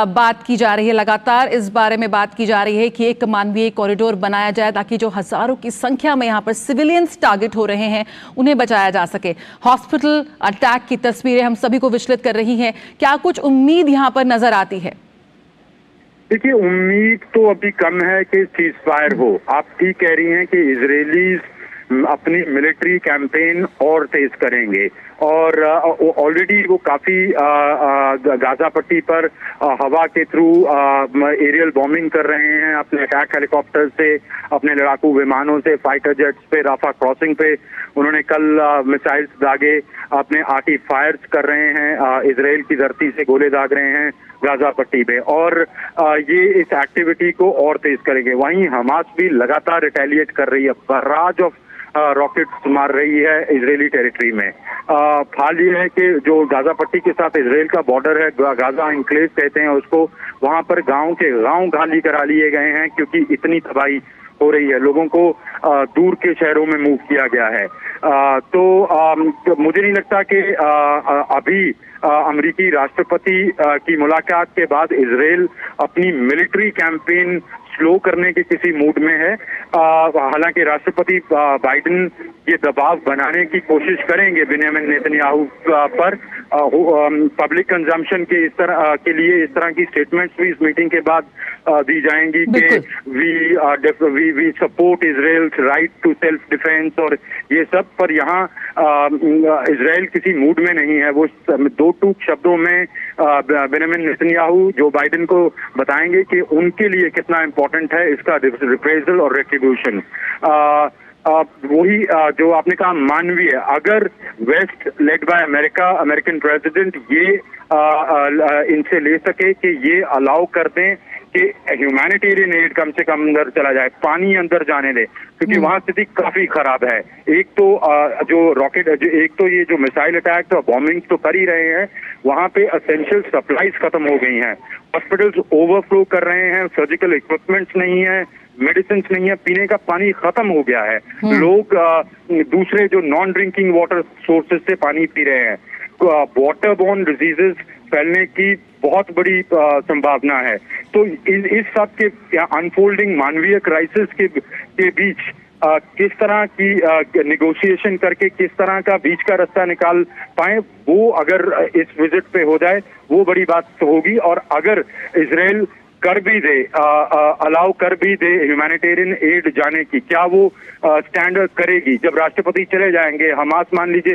बात की जा रही है। लगातार इस बारे में बात की जा रही है कि एक मानवीय कॉरिडोर बनाया जाए ताकि जो हजारों की संख्या में यहाँ पर सिविलियंस टारगेट हो रहे हैं उन्हें बचाया जा सके। हॉस्पिटल अटैक की तस्वीरें हम सभी को विचलित कर रही हैं। क्या कुछ उम्मीद यहाँ पर नजर आती है?
देखिए, उम्मीद तो अभी कम है कि सीज फायर हो। आप ठीक कह रही हैं कि इजरायलीज अपनी मिलिट्री कैंपेन और तेज करेंगे और ऑलरेडी वो काफी गाजा पट्टी पर हवा के थ्रू एरियल बॉम्बिंग कर रहे हैं अपने अटैक हेलीकॉप्टर से, अपने लड़ाकू विमानों से, फाइटर जेट्स पे, राफा क्रॉसिंग पे उन्होंने कल मिसाइल्स दागे, अपने आर्टी फायर्स कर रहे हैं, इजराइल की धरती से गोले दाग रहे हैं गाजा पट्टी पे और ये इस एक्टिविटी को और तेज करेंगे। वहीं हमास भी लगातार रिटेलिएट कर रही है, बर्राज ऑफ रॉकेट्स मार रही है इजरायली टेरिटरी में। हाल ये है कि जो गाजा पट्टी के साथ इजराइल का बॉर्डर है, गाजा एन्क्लेव कहते हैं उसको, वहां पर गांव के गांव खाली करा लिए गए हैं क्योंकि इतनी तबाही हो रही है, लोगों को दूर के शहरों में मूव किया गया है। तो मुझे नहीं लगता कि अभी अमेरिकी राष्ट्रपति की मुलाकात के बाद इजराइल अपनी मिलिट्री कैंपेन स्लो करने के किसी मूड में है। हालांकि राष्ट्रपति बाइडेन ये दबाव बनाने की कोशिश करेंगे बेंजामिन नेतन्याहू पर। पब्लिक कंजम्पशन के के लिए इस तरह की स्टेटमेंट्स भी इस मीटिंग के बाद दी जाएंगी कि we support Israel's right to self defence और ये सब। पर यहाँ इजराइल किसी मूड में नहीं है। वो दो टूक शब्दों में बेंजामिन नेतन्याहू जो बाइडेन को बताएंगे कि उनके लिए कितना इम्पोर्टेंट है इसका रिप्रेजल और रेट्रिब्यूशन। वही जो आपने कहा मानवीय, अगर west led by America, American president ये इनसे ले सके कि ये अलाउ कर दें कि ह्यूमैनिटेरियन एड कम से कम अंदर चला जाए, पानी अंदर जाने दे, क्योंकि वहां स्थिति काफी खराब है। एक तो जो रॉकेट, एक तो ये जो मिसाइल अटैक और बॉम्बिंग तो कर ही रहे हैं, वहां पे एसेंशियल सप्लाईज खत्म हो गई हैं, हॉस्पिटल्स ओवरफ्लो कर रहे हैं, सर्जिकल इक्विपमेंट्स नहीं है, मेडिसिन नहीं है, पीने का पानी खत्म हो गया है। लोग दूसरे जो नॉन ड्रिंकिंग वाटर सोर्सेज से पानी पी रहे हैं। वाटर बोर्न डिजीजेस फैलने की बहुत बड़ी संभावना है। तो इस सब के अनफोल्डिंग मानवीय क्राइसिस के बीच किस तरह की नेगोशिएशन करके किस तरह का बीच का रास्ता निकाल पाए, वो अगर इस विजिट पे हो जाए वो बड़ी बात होगी। और अगर इजराइल कर भी दे, अलाउ कर भी दे ह्यूमैनिटेरियन एड जाने की, क्या वो स्टैंड करेगी? जब राष्ट्रपति चले जाएंगे, हमास मान लीजिए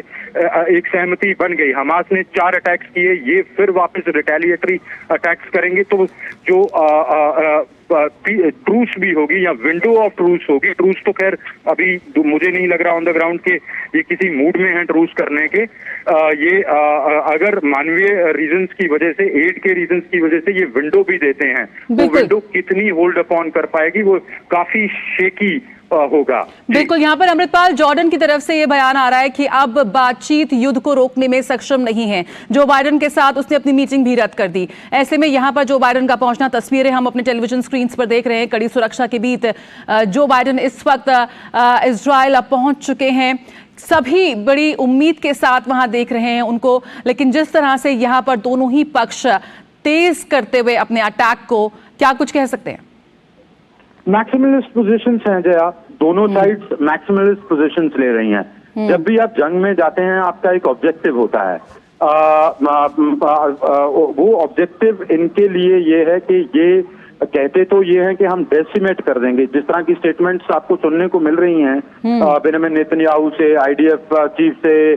एक सहमति बन गई, हमास ने 4 अटैक्स किए, ये फिर वापस रिटेलिएटरी अटैक्स करेंगे, तो जो ट्रूस भी होगी या विंडो ऑफ ट्रूस होगी, ट्रूस तो खैर अभी मुझे नहीं लग रहा ऑन द ग्राउंड के ये किसी मूड में है ट्रूस करने के। ये अगर मानवीय रीजंस की वजह से, एड के रीजंस की वजह से ये विंडो भी देते हैं, वो विंडो कितनी होल्ड अपॉन कर पाएगी, वो काफी शेकी होगा।
बिल्कुल, यहाँ पर अमृतपाल, जॉर्डन की तरफ से ये बयान आ रहा है कि अब बातचीत युद्ध को रोकने में सक्षम नहीं है। जो बाइडेन के साथ उसने अपनी मीटिंग भी रद्द कर दी। ऐसे में यहाँ पर जो बाइडेन का पहुंचना, तस्वीरें हम अपने टेलीविजन स्क्रीन पर देख रहे हैं, कड़ी सुरक्षा के बीच जो बाइडेन इस वक्त इजराइल अब पहुंच चुके हैं। सभी बड़ी उम्मीद के साथ वहां देख रहे हैं उनको, लेकिन जिस तरह से यहाँ पर दोनों ही पक्ष तेज करते हुए अपने अटैक को, क्या कुछ कह सकते हैं?
मैक्सिमलिस्ट पोजीशंस हैं जया, दोनों साइड्स मैक्सिमलिस्ट पोजीशंस ले रही हैं। जब भी आप जंग में जाते हैं आपका एक ऑब्जेक्टिव होता है। वो ऑब्जेक्टिव इनके लिए ये है कि ये कहते तो ये है कि हम डेसिमेट कर देंगे, जिस तरह की स्टेटमेंट्स आपको सुनने को मिल रही हैं बेंजामिन नेतन्याहू से, आईडीएफ चीफ से,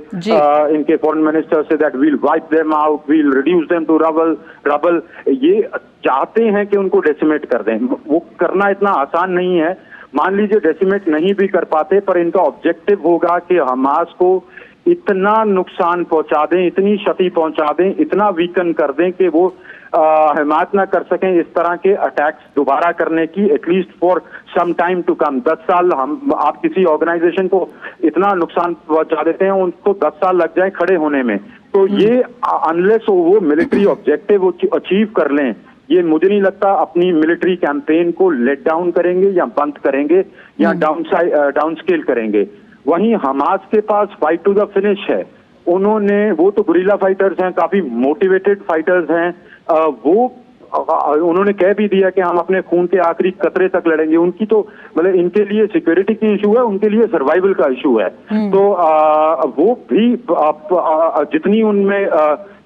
इनके फॉरेन मिनिस्टर से, that we'll wipe them out, we'll reduce them to rubble. ये चाहते हैं कि उनको डेसिमेट कर दें। वो करना इतना आसान नहीं है। मान लीजिए डेसिमेट नहीं भी कर पाते, पर इनका ऑब्जेक्टिव होगा कि हमास को इतना नुकसान पहुंचा दें, इतनी क्षति पहुंचा दें, इतना वीकन कर दें कि वो हिम्मत ना कर सकें इस तरह के अटैक्स दोबारा करने की, at least for some time to come. 10 साल आप किसी ऑर्गेनाइजेशन को इतना नुकसान पहुंचा देते हैं, उनको 10 साल लग जाए खड़े होने में। तो ये अनलेस वो मिलिट्री ऑब्जेक्टिव अचीव कर लें, ये मुझे नहीं लगता अपनी मिलिट्री कैंपेन को लेट डाउन करेंगे या बंद करेंगे या डाउन स्केल करेंगे। वहीं हमास के पास फाइट टू द फिनिश है। वो तो गुरिल्ला फाइटर्स हैं, काफी मोटिवेटेड फाइटर्स हैं। उन्होंने कह भी दिया कि हम अपने खून के आखिरी कतरे तक लड़ेंगे। उनकी तो मतलब इनके लिए सिक्योरिटी की इशू है, उनके लिए सर्वाइवल का इशू है। तो वो भी जितनी उनमें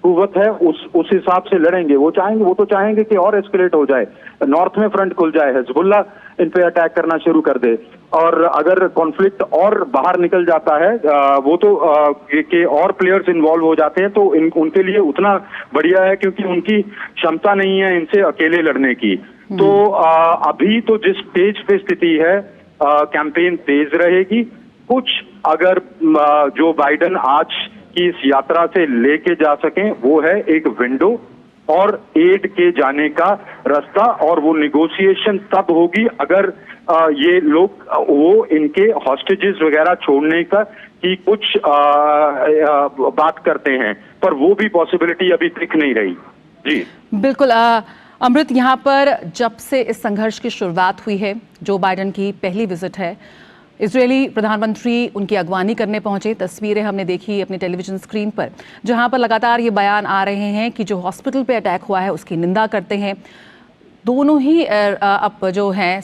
कुव्वत है उस हिसाब से लड़ेंगे। वो तो चाहेंगे कि और एस्केलेट हो जाए, नॉर्थ में फ्रंट खुल जाए, हिजबुल्ला इन पे अटैक करना शुरू कर दे, और अगर कॉन्फ्लिक्ट और बाहर निकल जाता है, वो तो कि और प्लेयर्स इन्वॉल्व हो जाते हैं, तो उनके लिए उतना बढ़िया है, क्योंकि उनकी क्षमता नहीं है इनसे अकेले लड़ने की। तो अभी तो जिस स्टेज पे स्थिति है, कैंपेन तेज रहेगी। कुछ अगर जो बाइडेन आज की इस यात्रा से लेके जा सकें, वो है एक विंडो और एड के जाने का रास्ता, और वो निगोशिएशन तब होगी अगर ये लोग वो इनके हॉस्टेजेस वगैरह छोड़ने का की कुछ बात करते हैं, पर वो भी पॉसिबिलिटी अभी दिख नहीं रही। जी
बिल्कुल। अमृत, यहाँ पर जब से इस संघर्ष की शुरुआत हुई है, जो बाइडेन की पहली विजिट है, इजरायली प्रधानमंत्री उनकी अगवानी करने पहुंचे। तस्वीरें हमने देखी अपने टेलीविजन स्क्रीन पर, जहां पर लगातार ये बयान आ रहे हैं कि जो हॉस्पिटल पे अटैक हुआ है उसकी निंदा करते हैं। दोनों ही अब जो हैं,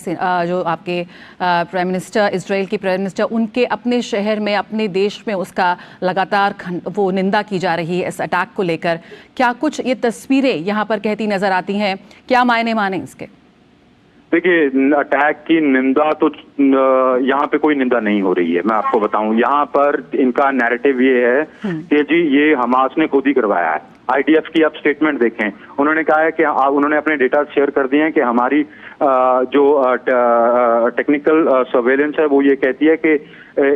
जो आपके प्राइम मिनिस्टर, इजराइल के प्राइम मिनिस्टर, उनके अपने शहर में, अपने देश में उसका लगातार वो निंदा की जा रही है इस अटैक को लेकर। क्या कुछ ये तस्वीरें यहाँ पर कहती नजर आती हैं? क्या मायने माने इसके?
देखिए, अटैक की निंदा तो यहाँ पे कोई निंदा नहीं हो रही है। मैं आपको बताऊं, यहाँ पर इनका नैरेटिव ये है कि जी ये हमास ने खुद ही करवाया है। आईडीएफ की आप स्टेटमेंट देखें, उन्होंने कहा है कि उन्होंने अपने डेटा शेयर कर दिए हैं कि हमारी जो टेक्निकल सर्वेलेंस है वो ये कहती है कि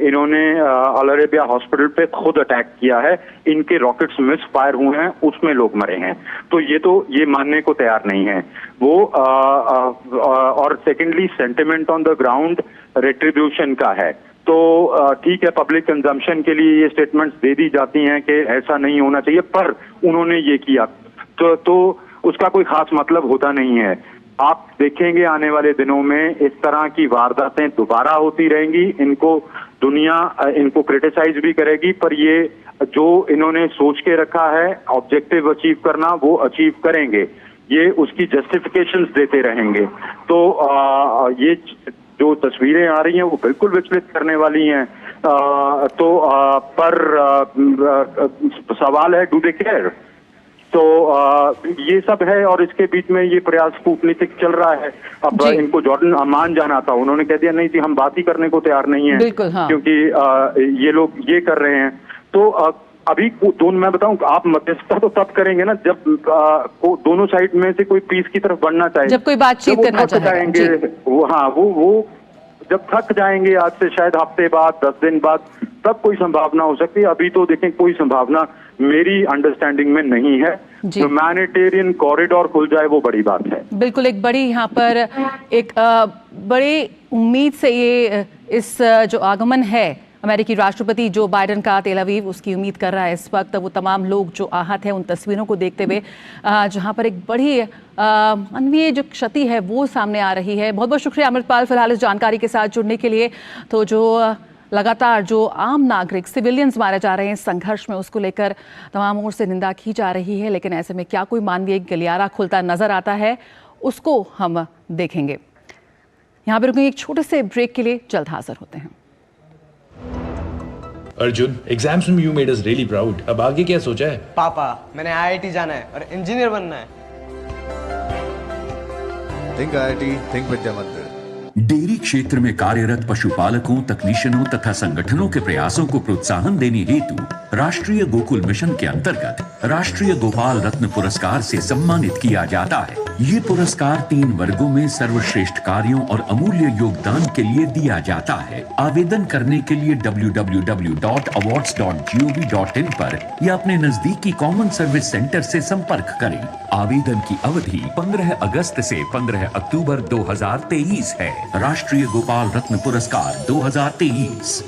इन्होंने अल अरेबिया हॉस्पिटल पे खुद अटैक किया है, इनके रॉकेट्स मिस फायर हुए हैं, उसमें लोग मरे हैं। तो ये मानने को तैयार नहीं है वो। और secondly, sentiment on the ground retribution का है। तो ठीक है, पब्लिक कंजम्पशन के लिए ये स्टेटमेंट्स दे दी जाती हैं कि ऐसा नहीं होना चाहिए, पर उन्होंने ये किया तो उसका कोई खास मतलब होता नहीं है। आप देखेंगे आने वाले दिनों में इस तरह की वारदातें दोबारा होती रहेंगी। दुनिया इनको क्रिटिसाइज भी करेगी, पर ये जो इन्होंने सोच के रखा है ऑब्जेक्टिव अचीव करना, वो अचीव करेंगे। ये उसकी जस्टिफिकेशंस देते रहेंगे। तो ये जो तस्वीरें आ रही हैं वो बिल्कुल विचलित करने वाली हैं। पर सवाल है, डू दे केयर? तो ये सब है, और इसके बीच में ये प्रयास कूटनीतिक चल रहा है। अब इनको जॉर्डन अमान जाना था, उन्होंने कह दिया नहीं जी हम बात ही करने को तैयार नहीं है, हाँ। क्योंकि ये लोग ये कर रहे हैं। तो अभी दोनों, मैं बताऊं, आप मध्यस्थता तो तब करेंगे ना जब दोनों साइड में से कोई पीस की तरफ बढ़ना चाहे,
जब कोई बातचीत करना
चाहेंगे। वो जब थक जाएंगे, आज से शायद हफ्ते बाद, 10 दिन बाद, तब कोई संभावना हो सकती है। अभी तो देखें, कोई संभावना मेरी अंडरस्टैंडिंग में नहीं है। ह्यूमैनिटेरियन कॉरिडोर खुल जाए वो बड़ी बात है।
बिल्कुल, एक बड़ी यहाँ पर एक बड़ी उम्मीद से ये इस जो आगमन है अमेरिकी राष्ट्रपति जो बाइडेन का तेल अवीव, उसकी उम्मीद कर रहा है इस वक्त वो तमाम लोग जो आहत हैं उन तस्वीरों को देखते हुए, जहां पर एक बड़ी मानवीय जो क्षति है वो सामने आ रही है। बहुत बहुत शुक्रिया अमृतपाल फिलहाल इस जानकारी के साथ जुड़ने के लिए। तो जो लगातार जो आम नागरिक, सिविलियंस मारे जा रहे हैं इस संघर्ष में, उसको लेकर तमाम ओर से निंदा की जा रही है, लेकिन ऐसे में क्या कोई मानवीय गलियारा खुलता नजर आता है, उसको हम देखेंगे। यहाँ पर रुकेंगे एक छोटे से ब्रेक के लिए, जल्द हाजिर होते हैं।
अर्जुन, एग्जाम्स में you made us really proud. अब आगे क्या सोचा है?
पापा, मैंने आईआईटी जाना है और इंजीनियर बनना है।
थिंक आईआईटी, थिंक विद्या मंदिर।
डेयरी क्षेत्र में कार्यरत पशुपालकों, तकनीशियनों तथा संगठनों के प्रयासों को प्रोत्साहन देने हेतु राष्ट्रीय गोकुल मिशन के अंतर्गत राष्ट्रीय गोपाल रत्न पुरस्कार से सम्मानित किया जाता है। ये पुरस्कार 3 वर्गों में सर्वश्रेष्ठ कार्यों और अमूल्य योगदान के लिए दिया जाता है। आवेदन करने के लिए www.awards.gov.in पर या अपने नजदीकी कॉमन सर्विस सेंटर से संपर्क करें। आवेदन की अवधि 15 अगस्त से 15 अक्टूबर 2023 है। राष्ट्रीय गोपाल रत्न पुरस्कार 2023।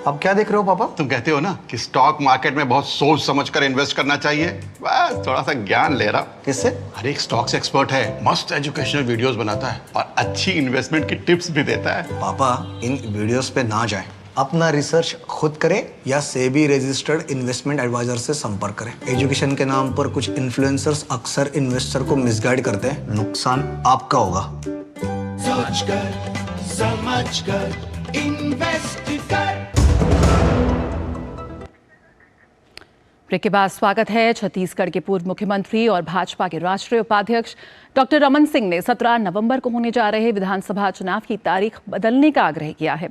अब क्या देख रहे हो पापा?
तुम कहते हो ना कि स्टॉक मार्केट में बहुत सोच समझ कर इन्वेस्ट करना चाहिए, बस थोड़ा सा ज्ञान ले रहा।
किससे?
हर एक स्टॉक्स एक्सपर्ट है, मस्त एजुकेशनल वीडियोस बनाता है और अच्छी इन्वेस्टमेंट की टिप्स भी देता है।
पापा, इन वीडियोस पे ना जाए, अपना रिसर्च खुद करें या सेबी रजिस्टर्ड इन्वेस्टमेंट एडवाइजर से संपर्क करें। एजुकेशन के नाम पर कुछ इन्फ्लुएंसर्स अक्सर इन्वेस्टर को मिसगाइड करते हैं, नुकसान आपका होगा।
सोच कर समझ कर इन्वेस्ट कर।
ब्रेक के बाद स्वागत है। छत्तीसगढ़ के पूर्व मुख्यमंत्री और भाजपा के राष्ट्रीय उपाध्यक्ष डॉक्टर रमन सिंह ने 17 नवंबर को होने जा रहे विधानसभा चुनाव की तारीख बदलने का आग्रह किया है।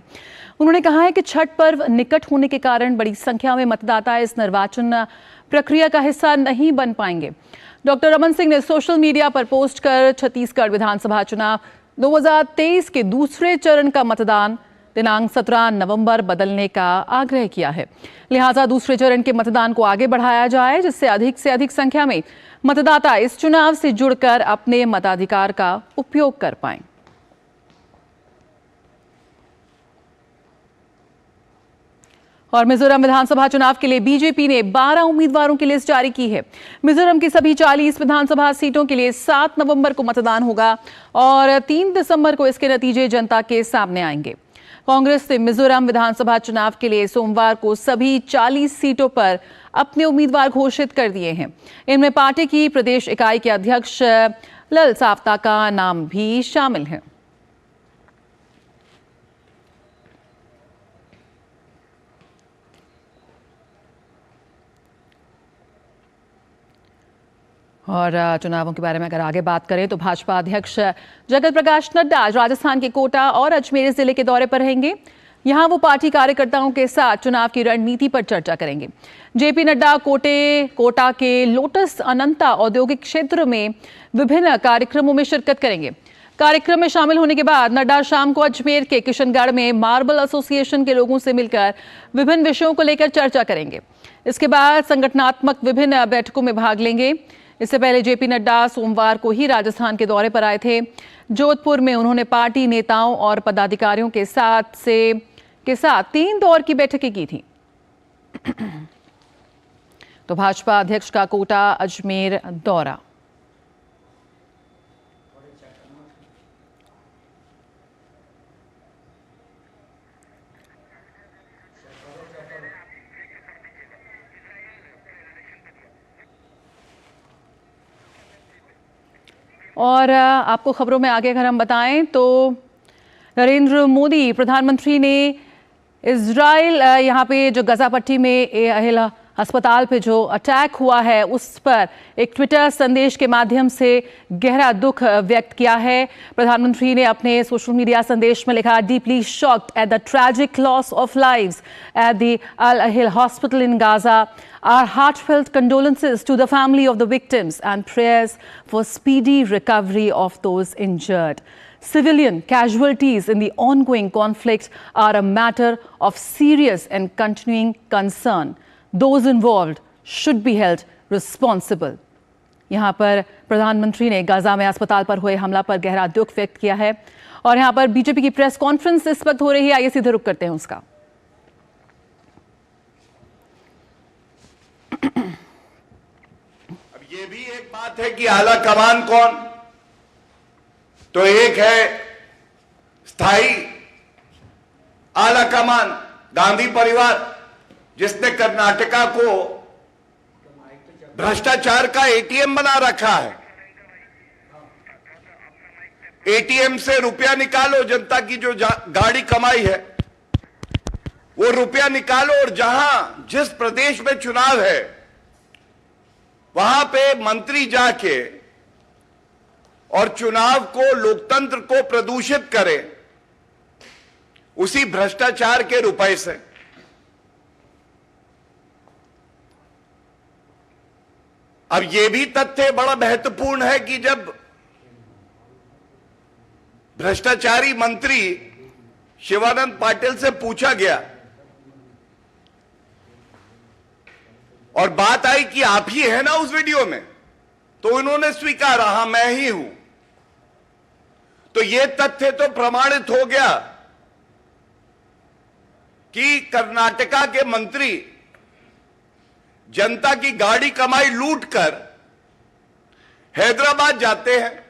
उन्होंने कहा है कि छठ पर्व निकट होने के कारण बड़ी संख्या में मतदाता इस निर्वाचन प्रक्रिया का हिस्सा नहीं बन पाएंगे। डॉक्टर रमन सिंह ने सोशल मीडिया पर पोस्ट कर छत्तीसगढ़ विधानसभा चुनाव 2023 के दूसरे चरण का मतदान दिनांक 17 नवंबर बदलने का आग्रह किया है। लिहाजा दूसरे चरण के मतदान को आगे बढ़ाया जाए, जिससे अधिक से अधिक संख्या में मतदाता इस चुनाव से जुड़कर अपने मताधिकार का उपयोग कर पाएं। और मिजोरम विधानसभा चुनाव के लिए बीजेपी ने 12 उम्मीदवारों की लिस्ट जारी की है। मिजोरम की सभी 40 विधानसभा सीटों के लिए 7 नवंबर को मतदान होगा और 3 दिसंबर को इसके नतीजे जनता के सामने आएंगे। कांग्रेस ने मिजोरम विधानसभा चुनाव के लिए सोमवार को सभी 40 सीटों पर अपने उम्मीदवार घोषित कर दिए हैं। इनमें पार्टी की प्रदेश इकाई के अध्यक्ष लल सावता का नाम भी शामिल है। और चुनावों के बारे में अगर आगे बात करें तो भाजपा अध्यक्ष जगत प्रकाश नड्डा आज राजस्थान के कोटा और अजमेर जिले के दौरे पर रहेंगे। यहां वो पार्टी कार्यकर्ताओं के साथ चुनाव की रणनीति पर चर्चा करेंगे। जेपी नड्डा कोटा के लोटस अनंता औद्योगिक क्षेत्र में विभिन्न कार्यक्रमों में शिरकत करेंगे। कार्यक्रम में शामिल होने के बाद नड्डा शाम को अजमेर के किशनगढ़ में मार्बल एसोसिएशन के लोगों से मिलकर विभिन्न विषयों को लेकर चर्चा करेंगे। इसके बाद संगठनात्मक विभिन्न बैठकों में भाग लेंगे। इससे पहले जेपी नड्डा सोमवार को ही राजस्थान के दौरे पर आए थे। जोधपुर में उन्होंने पार्टी नेताओं और पदाधिकारियों के साथ 3 दौर की बैठकें की थी। तो भाजपा अध्यक्ष का कोटा अजमेर दौरा। और आपको खबरों में आगे अगर हम बताएं तो नरेंद्र मोदी प्रधानमंत्री ने इजराइल यहाँ पे जो गजा पट्टी में अहिल अस्पताल पे जो अटैक हुआ है उस पर एक ट्विटर संदेश के माध्यम से गहरा दुख व्यक्त किया है। प्रधानमंत्री ने अपने सोशल मीडिया संदेश में लिखा, deeply shocked at the tragic loss of lives at the Al Ahli hospital in Gaza. Our heartfelt condolences to the family of the victims and prayers for speedy recovery of those injured. Civilian casualties in the ongoing conflict are a matter of serious and continuing concern. Those involved should be held responsible. यहाँ पर प्रधानमंत्री ने Gaza में अस्पताल पर हुए हमला पर गहरा दुख व्यक्त किया है। और यहाँ पर बीजेपी की प्रेस कॉन्फ्रेंस इस वक्त हो रही है, आइए सीधे रुक करते हैं उसका।
अब ये भी एक बात है कि आला कमान कौन, तो एक है स्थायी आला कमान गांधी परिवार, जिसने कर्नाटका को भ्रष्टाचार का एटीएम बना रखा है। एटीएम से रुपया निकालो, जनता की जो गाड़ी कमाई है वो रुपया निकालो, और जहां जिस प्रदेश में चुनाव है वहां पे मंत्री जाके और चुनाव को, लोकतंत्र को प्रदूषित करे उसी भ्रष्टाचार के रुपए से। अब यह भी तथ्य बड़ा महत्वपूर्ण है कि जब भ्रष्टाचारी मंत्री शिवानंद पाटिल से पूछा गया और बात आई कि आप ही है ना उस वीडियो में, तो उन्होंने स्वीकारा, हां मैं ही हूं। तो यह तथ्य तो प्रमाणित हो गया कि कर्नाटका के मंत्री जनता की गाड़ी कमाई लूटकर हैदराबाद जाते हैं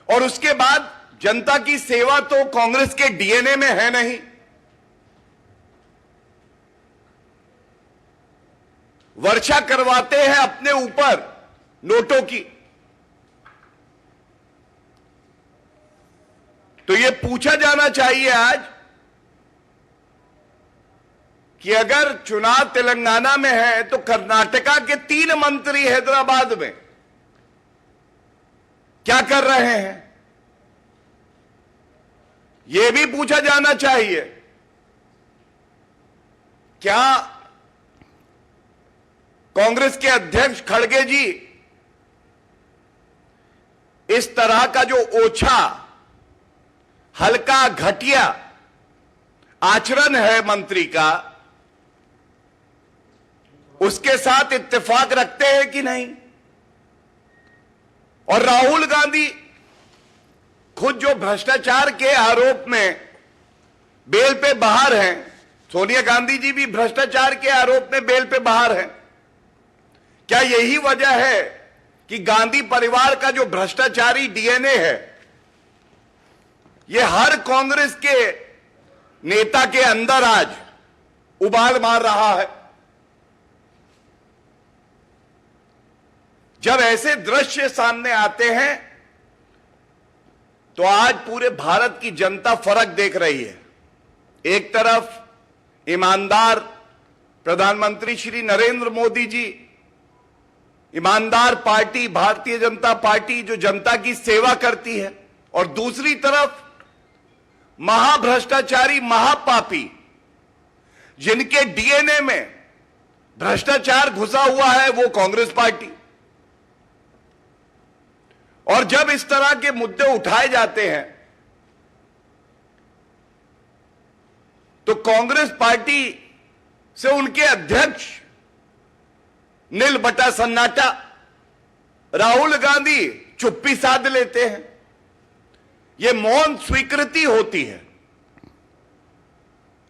और उसके बाद जनता की सेवा तो कांग्रेस के डीएनए में है नहीं। वर्षा करवाते हैं अपने ऊपर नोटों की। तो यह पूछा जाना चाहिए आज कि अगर चुनाव तेलंगाना में है तो कर्नाटका के 3 मंत्री हैदराबाद में क्या कर रहे हैं, यह भी पूछा जाना चाहिए। क्या कांग्रेस के अध्यक्ष खड़गे जी इस तरह का जो ओछा, हल्का, घटिया आचरण है मंत्री का, उसके साथ इत्तेफाक रखते हैं कि नहीं? और राहुल गांधी खुद जो भ्रष्टाचार के आरोप में बेल पे बाहर हैं, सोनिया गांधी जी भी भ्रष्टाचार के आरोप में बेल पे बाहर हैं। क्या यही वजह है कि गांधी परिवार का जो भ्रष्टाचारी डीएनए है, ये हर कांग्रेस के नेता के अंदर आज उबाल मार रहा है? जब ऐसे दृश्य सामने आते हैं तो आज पूरे भारत की जनता फर्क देख रही है। एक तरफ ईमानदार प्रधानमंत्री श्री नरेंद्र मोदी जी, ईमानदार पार्टी भारतीय जनता पार्टी जो जनता की सेवा करती है, और दूसरी तरफ महाभ्रष्टाचारी महापापी जिनके डीएनए में भ्रष्टाचार घुसा हुआ है, वो कांग्रेस पार्टी। और जब इस तरह के मुद्दे उठाए जाते हैं तो कांग्रेस पार्टी से उनके अध्यक्ष नील बटा सन्नाटा, राहुल गांधी चुप्पी साध लेते हैं। यह मौन स्वीकृति होती है।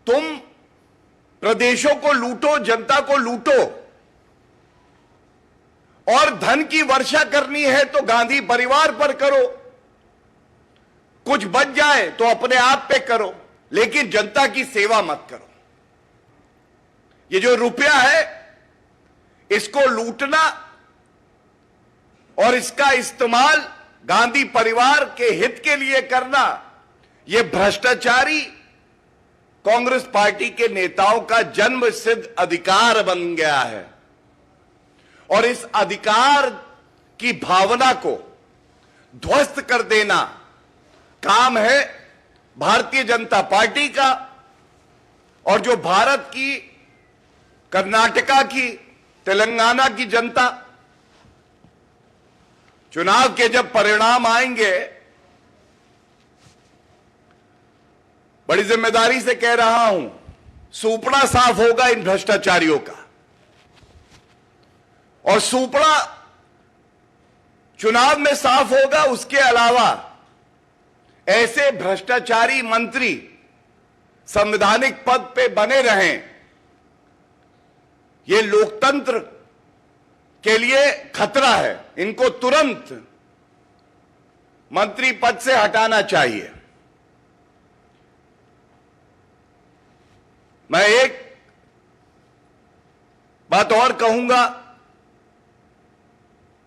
तुम प्रदेशों को लूटो, जनता को लूटो, और धन की वर्षा करनी है तो गांधी परिवार पर करो, कुछ बच जाए तो अपने आप पे करो, लेकिन जनता की सेवा मत करो। ये जो रुपया है इसको लूटना और इसका इस्तेमाल गांधी परिवार के हित के लिए करना, यह भ्रष्टाचारी कांग्रेस पार्टी के नेताओं का जन्म सिद्ध अधिकार बन गया है। और इस अधिकार की भावना को ध्वस्त कर देना काम है भारतीय जनता पार्टी का। और जो भारत की, कर्नाटका की, तेलंगाना की जनता, चुनाव के जब परिणाम आएंगे, बड़ी जिम्मेदारी से कह रहा हूं, सूपड़ा साफ होगा इन भ्रष्टाचारियों का। और सूपड़ा चुनाव में साफ होगा, उसके अलावा ऐसे भ्रष्टाचारी मंत्री संवैधानिक पद पे बने रहें, ये लोकतंत्र के लिए खतरा है। इनको तुरंत मंत्री पद से हटाना चाहिए। मैं एक बात और कहूंगा,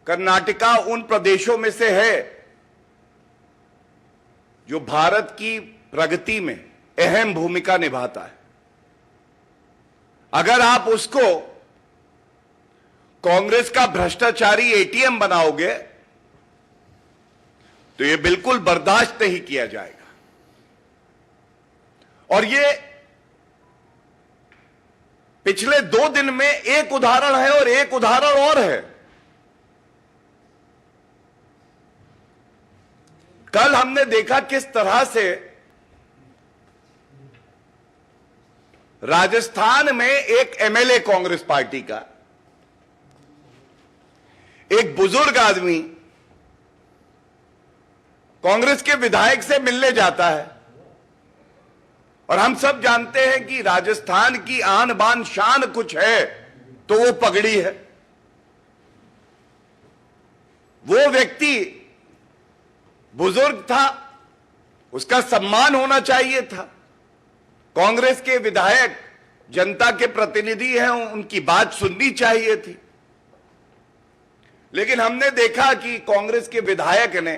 कर्नाटका उन प्रदेशों में से है जो भारत की प्रगति में अहम भूमिका निभाता है। अगर आप उसको कांग्रेस का भ्रष्टाचारी एटीएम बनाओगे तो यह बिल्कुल बर्दाश्त नहीं किया जाएगा। और ये पिछले 2 दिन में एक उदाहरण है और एक उदाहरण और है। कल हमने देखा किस तरह से राजस्थान में एक एमएलए कांग्रेस पार्टी का, एक बुजुर्ग आदमी कांग्रेस के विधायक से मिलने जाता है। और हम सब जानते हैं कि राजस्थान की आन बान शान कुछ है तो वो पगड़ी है। वो व्यक्ति बुजुर्ग था, उसका सम्मान होना चाहिए था। कांग्रेस के विधायक जनता के प्रतिनिधि हैं, उनकी बात सुननी चाहिए थी। लेकिन हमने देखा कि कांग्रेस के विधायक ने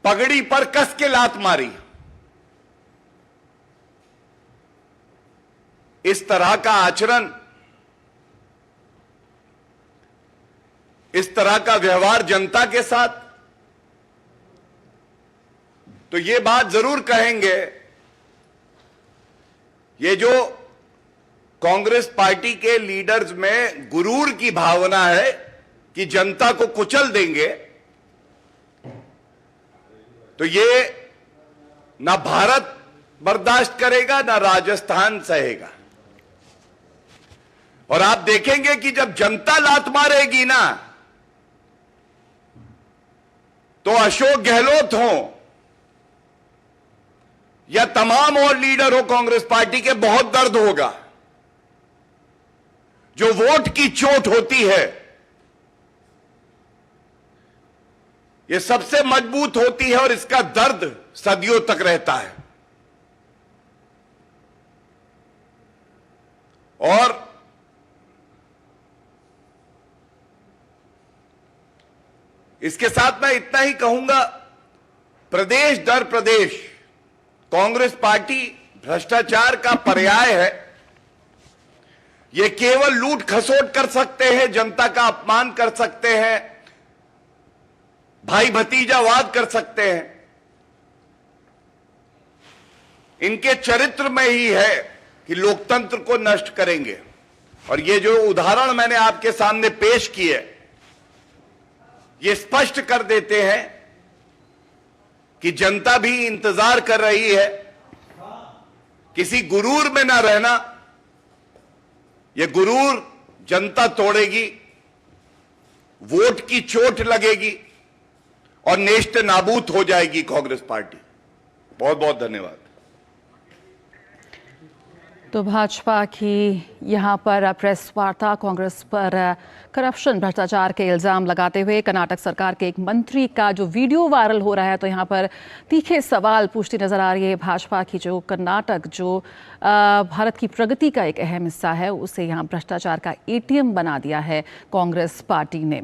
पगड़ी पर कस के लात मारी। इस तरह का आचरण, इस तरह का व्यवहार जनता के साथ, तो ये बात जरूर कहेंगे, ये जो कांग्रेस पार्टी के लीडर्स में गुरूर की भावना है कि जनता को कुचल देंगे, तो ये ना भारत बर्दाश्त करेगा ना राजस्थान सहेगा। और आप देखेंगे कि जब जनता लात मारेगी ना, तो अशोक गहलोत हो या तमाम और लीडर हो कांग्रेस पार्टी के, बहुत दर्द होगा। जो वोट की चोट होती है ये सबसे मजबूत होती है और इसका दर्द सदियों तक रहता है। और इसके साथ मैं इतना ही कहूंगा, प्रदेश दर प्रदेश कांग्रेस पार्टी भ्रष्टाचार का पर्याय है। ये केवल लूट खसोट कर सकते हैं, जनता का अपमान कर सकते हैं, भाई भतीजावाद कर सकते हैं। इनके चरित्र में ही है कि लोकतंत्र को नष्ट करेंगे। और ये जो उदाहरण मैंने आपके सामने पेश किए, ये स्पष्ट कर देते हैं कि जनता भी इंतजार कर रही है। किसी गुरूर में ना रहना, ये गुरूर जनता तोड़ेगी, वोट की चोट लगेगी और नेस्त नाबूद हो जाएगी कांग्रेस पार्टी। बहुत बहुत धन्यवाद।
तो भाजपा की यहाँ पर प्रेस वार्ता कांग्रेस पर करप्शन भ्रष्टाचार के इल्जाम लगाते हुए कर्नाटक सरकार के एक मंत्री का जो वीडियो वायरल हो रहा है, तो यहाँ पर तीखे सवाल पूछती नजर आ रही है भाजपा की। जो कर्नाटक जो भारत की प्रगति का एक अहम हिस्सा है, उसे यहाँ भ्रष्टाचार का एटीएम बना दिया है कांग्रेस पार्टी ने।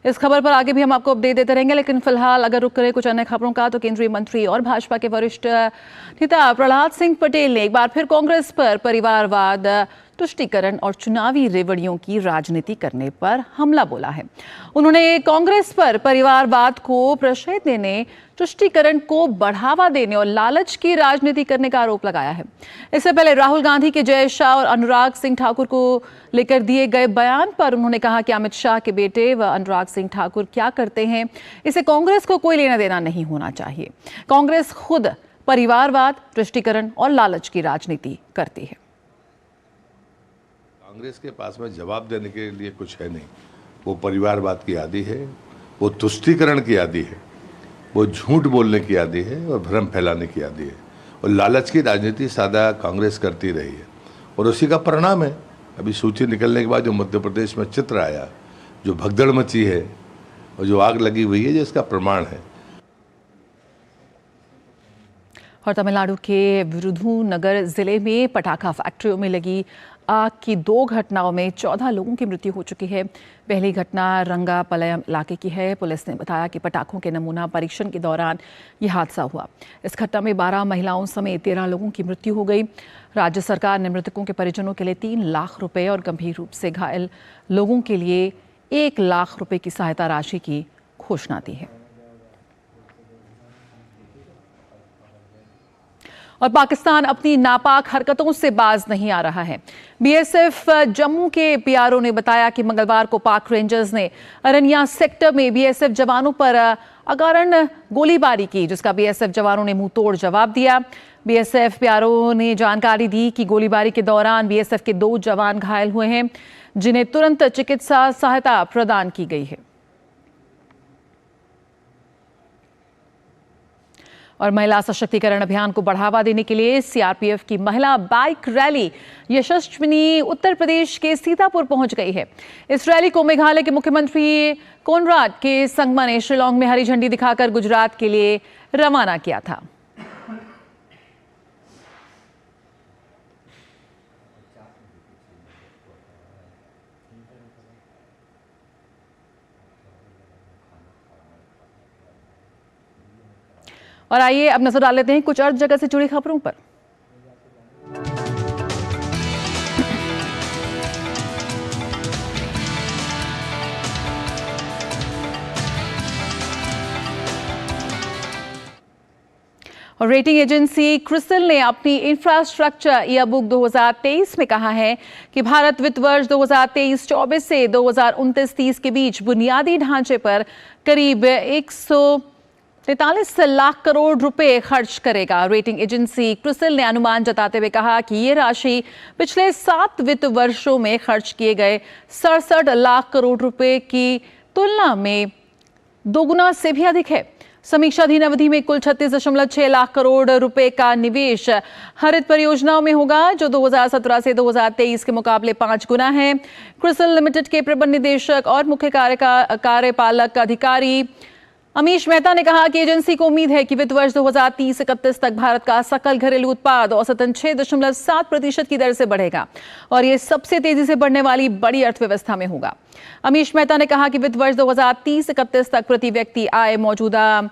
इस खबर पर आगे भी हम आपको अपडेट देते रहेंगे, लेकिन फिलहाल अगर रुक करें कुछ अन्य खबरों का, तो केंद्रीय मंत्री और भाजपा के वरिष्ठ नेता प्रहलाद सिंह पटेल ने एक बार फिर कांग्रेस पर परिवारवाद, तुष्टीकरण और चुनावी रेवड़ियों की राजनीति करने पर हमला बोला है। उन्होंने कांग्रेस पर परिवारवाद को प्रश्रय देने, तुष्टीकरण को बढ़ावा देने और लालच की राजनीति करने का आरोप लगाया है। इससे पहले राहुल गांधी के जय शाह और अनुराग सिंह ठाकुर को लेकर दिए गए बयान पर उन्होंने कहा कि अमित शाह के बेटे व अनुराग सिंह ठाकुर क्या करते हैं, इसे कांग्रेस को कोई लेना देना नहीं होना चाहिए। कांग्रेस खुद परिवारवाद, तुष्टीकरण और लालच की राजनीति करती है।
कांग्रेस के पास में जवाब देने के लिए कुछ है नहीं। वो परिवारवाद की आदी है, वो तुष्टीकरण की आदी है, वो झूठ बोलने की आदी है और भ्रम फैलाने की आदी है। और लालच की राजनीति सादा कांग्रेस करती रही है और उसी का परिणाम है अभी सूची निकलने के बाद जो मध्य प्रदेश में चित्र आया, जो भगदड़ मची है और जो आग लगी हुई है, जो इसका प्रमाण है।
और तमिलनाडु के विरुधुनगर जिले में पटाखा फैक्ट्रियों में लगी आग की 2 घटनाओं में 14 लोगों की मृत्यु हो चुकी है। पहली घटना रंगापलयम इलाके की है। पुलिस ने बताया कि पटाखों के नमूना परीक्षण के दौरान यह हादसा हुआ। इस घटना में 12 महिलाओं समेत 13 लोगों की मृत्यु हो गई। राज्य सरकार ने मृतकों के परिजनों के लिए 3 लाख रुपए और गंभीर रूप से घायल लोगों के लिए 1 लाख रुपए की सहायता राशि की घोषणा दी है। और पाकिस्तान अपनी नापाक हरकतों से बाज नहीं आ रहा है। बीएसएफ जम्मू के पीआरओ ने बताया कि मंगलवार को पाक रेंजर्स ने अरनिया सेक्टर में बीएसएफ जवानों पर अकारण गोलीबारी की, जिसका बीएसएफ जवानों ने मुंह तोड़ जवाब दिया। बीएसएफ पीआरओ ने जानकारी दी कि गोलीबारी के दौरान बीएसएफ के 2 जवान घायल हुए हैं, जिन्हें तुरंत चिकित्सा सहायता प्रदान की गई है। और महिला सशक्तिकरण अभियान को बढ़ावा देने के लिए सीआरपीएफ की महिला बाइक रैली यशस्विनी उत्तर प्रदेश के सीतापुर पहुंच गई है। इस रैली को मेघालय के मुख्यमंत्री कोनराड के संगमा ने शिलांग में हरी झंडी दिखाकर गुजरात के लिए रवाना किया था। और आइए अब नजर डाल लेते हैं कुछ अर्थ जगत से जुड़ी खबरों पर। और रेटिंग एजेंसी क्रिसिल ने अपनी इंफ्रास्ट्रक्चर ईयरबुक 2023 में कहा है कि भारत वित्त वर्ष 2023-24 से 2029-30 के बीच बुनियादी ढांचे पर करीब 143 लाख करोड़ रुपए खर्च करेगा। रेटिंग एजेंसी क्रिसिल ने अनुमान जताते हुए कहा कि ये राशि पिछले 7 वित्त वर्षों में खर्च किए गए 67 लाख करोड़ रुपए की तुलना में दोगुना से भी अधिक है। समीक्षाधीन अवधि में कुल 36.6 लाख करोड़ रुपए का निवेश हरित परियोजनाओं में होगा, जो 2017 से 2023 के मुकाबले 5 गुना है। क्रिसल लिमिटेड के प्रबंध निदेशक और मुख्य कार्यपालक अधिकारी अमीश मेहता ने कहा कि एजेंसी को उम्मीद है कि वित्त वर्ष 2030-31 तक भारत का सकल घरेलू उत्पाद औसतन 6.7% की दर से बढ़ेगा और ये सबसे तेजी से बढ़ने वाली बड़ी अर्थव्यवस्था में होगा। अमीश मेहता ने कहा कि वित्त वर्ष 2030-31 तक प्रति व्यक्ति आय मौजूदा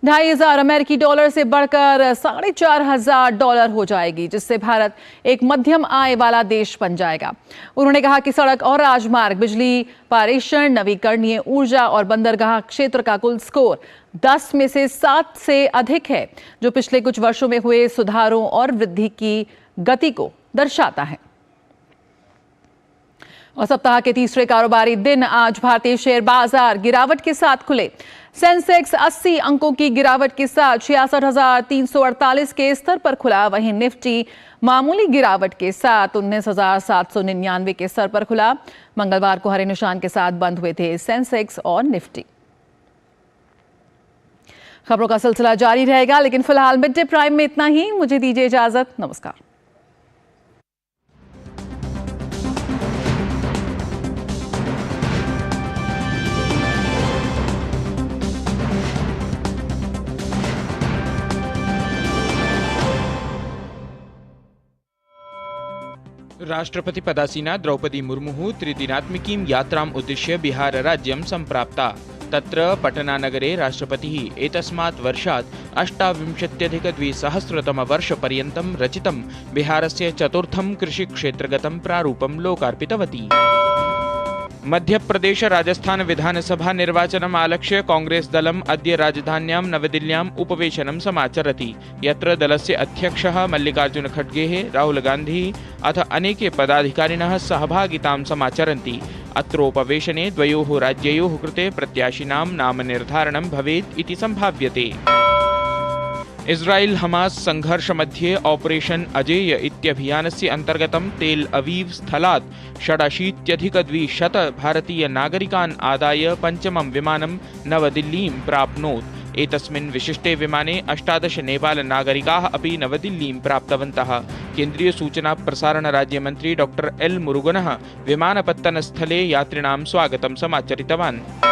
$2,500 अमेरिकी डॉलर से बढ़कर $4,500 हो जाएगी, जिससे भारत एक मध्यम आय वाला देश बन जाएगा। उन्होंने कहा कि सड़क और राजमार्ग, बिजली पारेषण, नवीकरणीय ऊर्जा और बंदरगाह क्षेत्र का कुल स्कोर 10 में से 7 से अधिक है, जो पिछले कुछ वर्षों में हुए सुधारों और वृद्धि की गति को दर्शाता है। और सप्ताह के तीसरे कारोबारी दिन आज भारतीय शेयर बाजार गिरावट के साथ खुले। सेंसेक्स 80 अंकों की गिरावट के साथ 66,348 के स्तर पर खुला। वहीं निफ्टी मामूली गिरावट के साथ 19,799 के स्तर पर खुला। मंगलवार को हरे निशान के साथ बंद हुए थे सेंसेक्स और निफ्टी। खबरों का सिलसिला जारी रहेगा, लेकिन फिलहाल मिड डे प्राइम में इतना ही। मुझे दीजिए इजाजत। नमस्कार।
राष्ट्रपति पदासीना द्रौपदी मुर्मुः त्रिदिनात्मिकीं यात्राम् उद्दिश्य बिहार राज्यं सम्प्राप्ता। तत्र पटनानगरे राष्ट्रपतिः एतस्मात् वर्षात् 28-द्विसहस्रतमवर्षपर्यन्तं रचितं बिहारस्य चतुर्थं कृषिक्षेत्रगतं प्रारूपं लोकार्पितवती। मध्यप्रदेश राजस्थान विधानसभा निर्वाचनम् आलक्ष्य कांग्रेस दलम् अद्य राजधान्यां नवदिल्ल्याम् उपवेशनं समाचरति, यत्र दलस्य अध्यक्षः मल्लिकार्जुन खड़गेः, राहुल गान्धी अथ अनेके पदाधिकारिणः सहभागितां समाचरन्ति। अत्रोपवेशने द्वयोः राज्ययोः कृते प्रत्याशिनां नामनिर्धारणं भवेत् इति सम्भाव्यते। इस्राएल हमास संघर्ष मध्ये ऑपरेशन अजेय इत्यभियानस्य अंतर्गतं तेल अवीव स्थलात् 87,200 भारतीय नागरिकान् आदाय पञ्चमं विमानं नवदिल्लीं प्राप्नोत्। एतस्मिन् विशिष्टे विमाने 18 नेपाल नागरिकाः अपि नवदिल्लीं प्राप्तवन्तः। केन्द्रीय सूचना प्रसारण राज्यमन्त्री डॉ एल मुरुगनः विमानपत्तनस्थले यात्रिणां स्वागतं समाचरितवान्।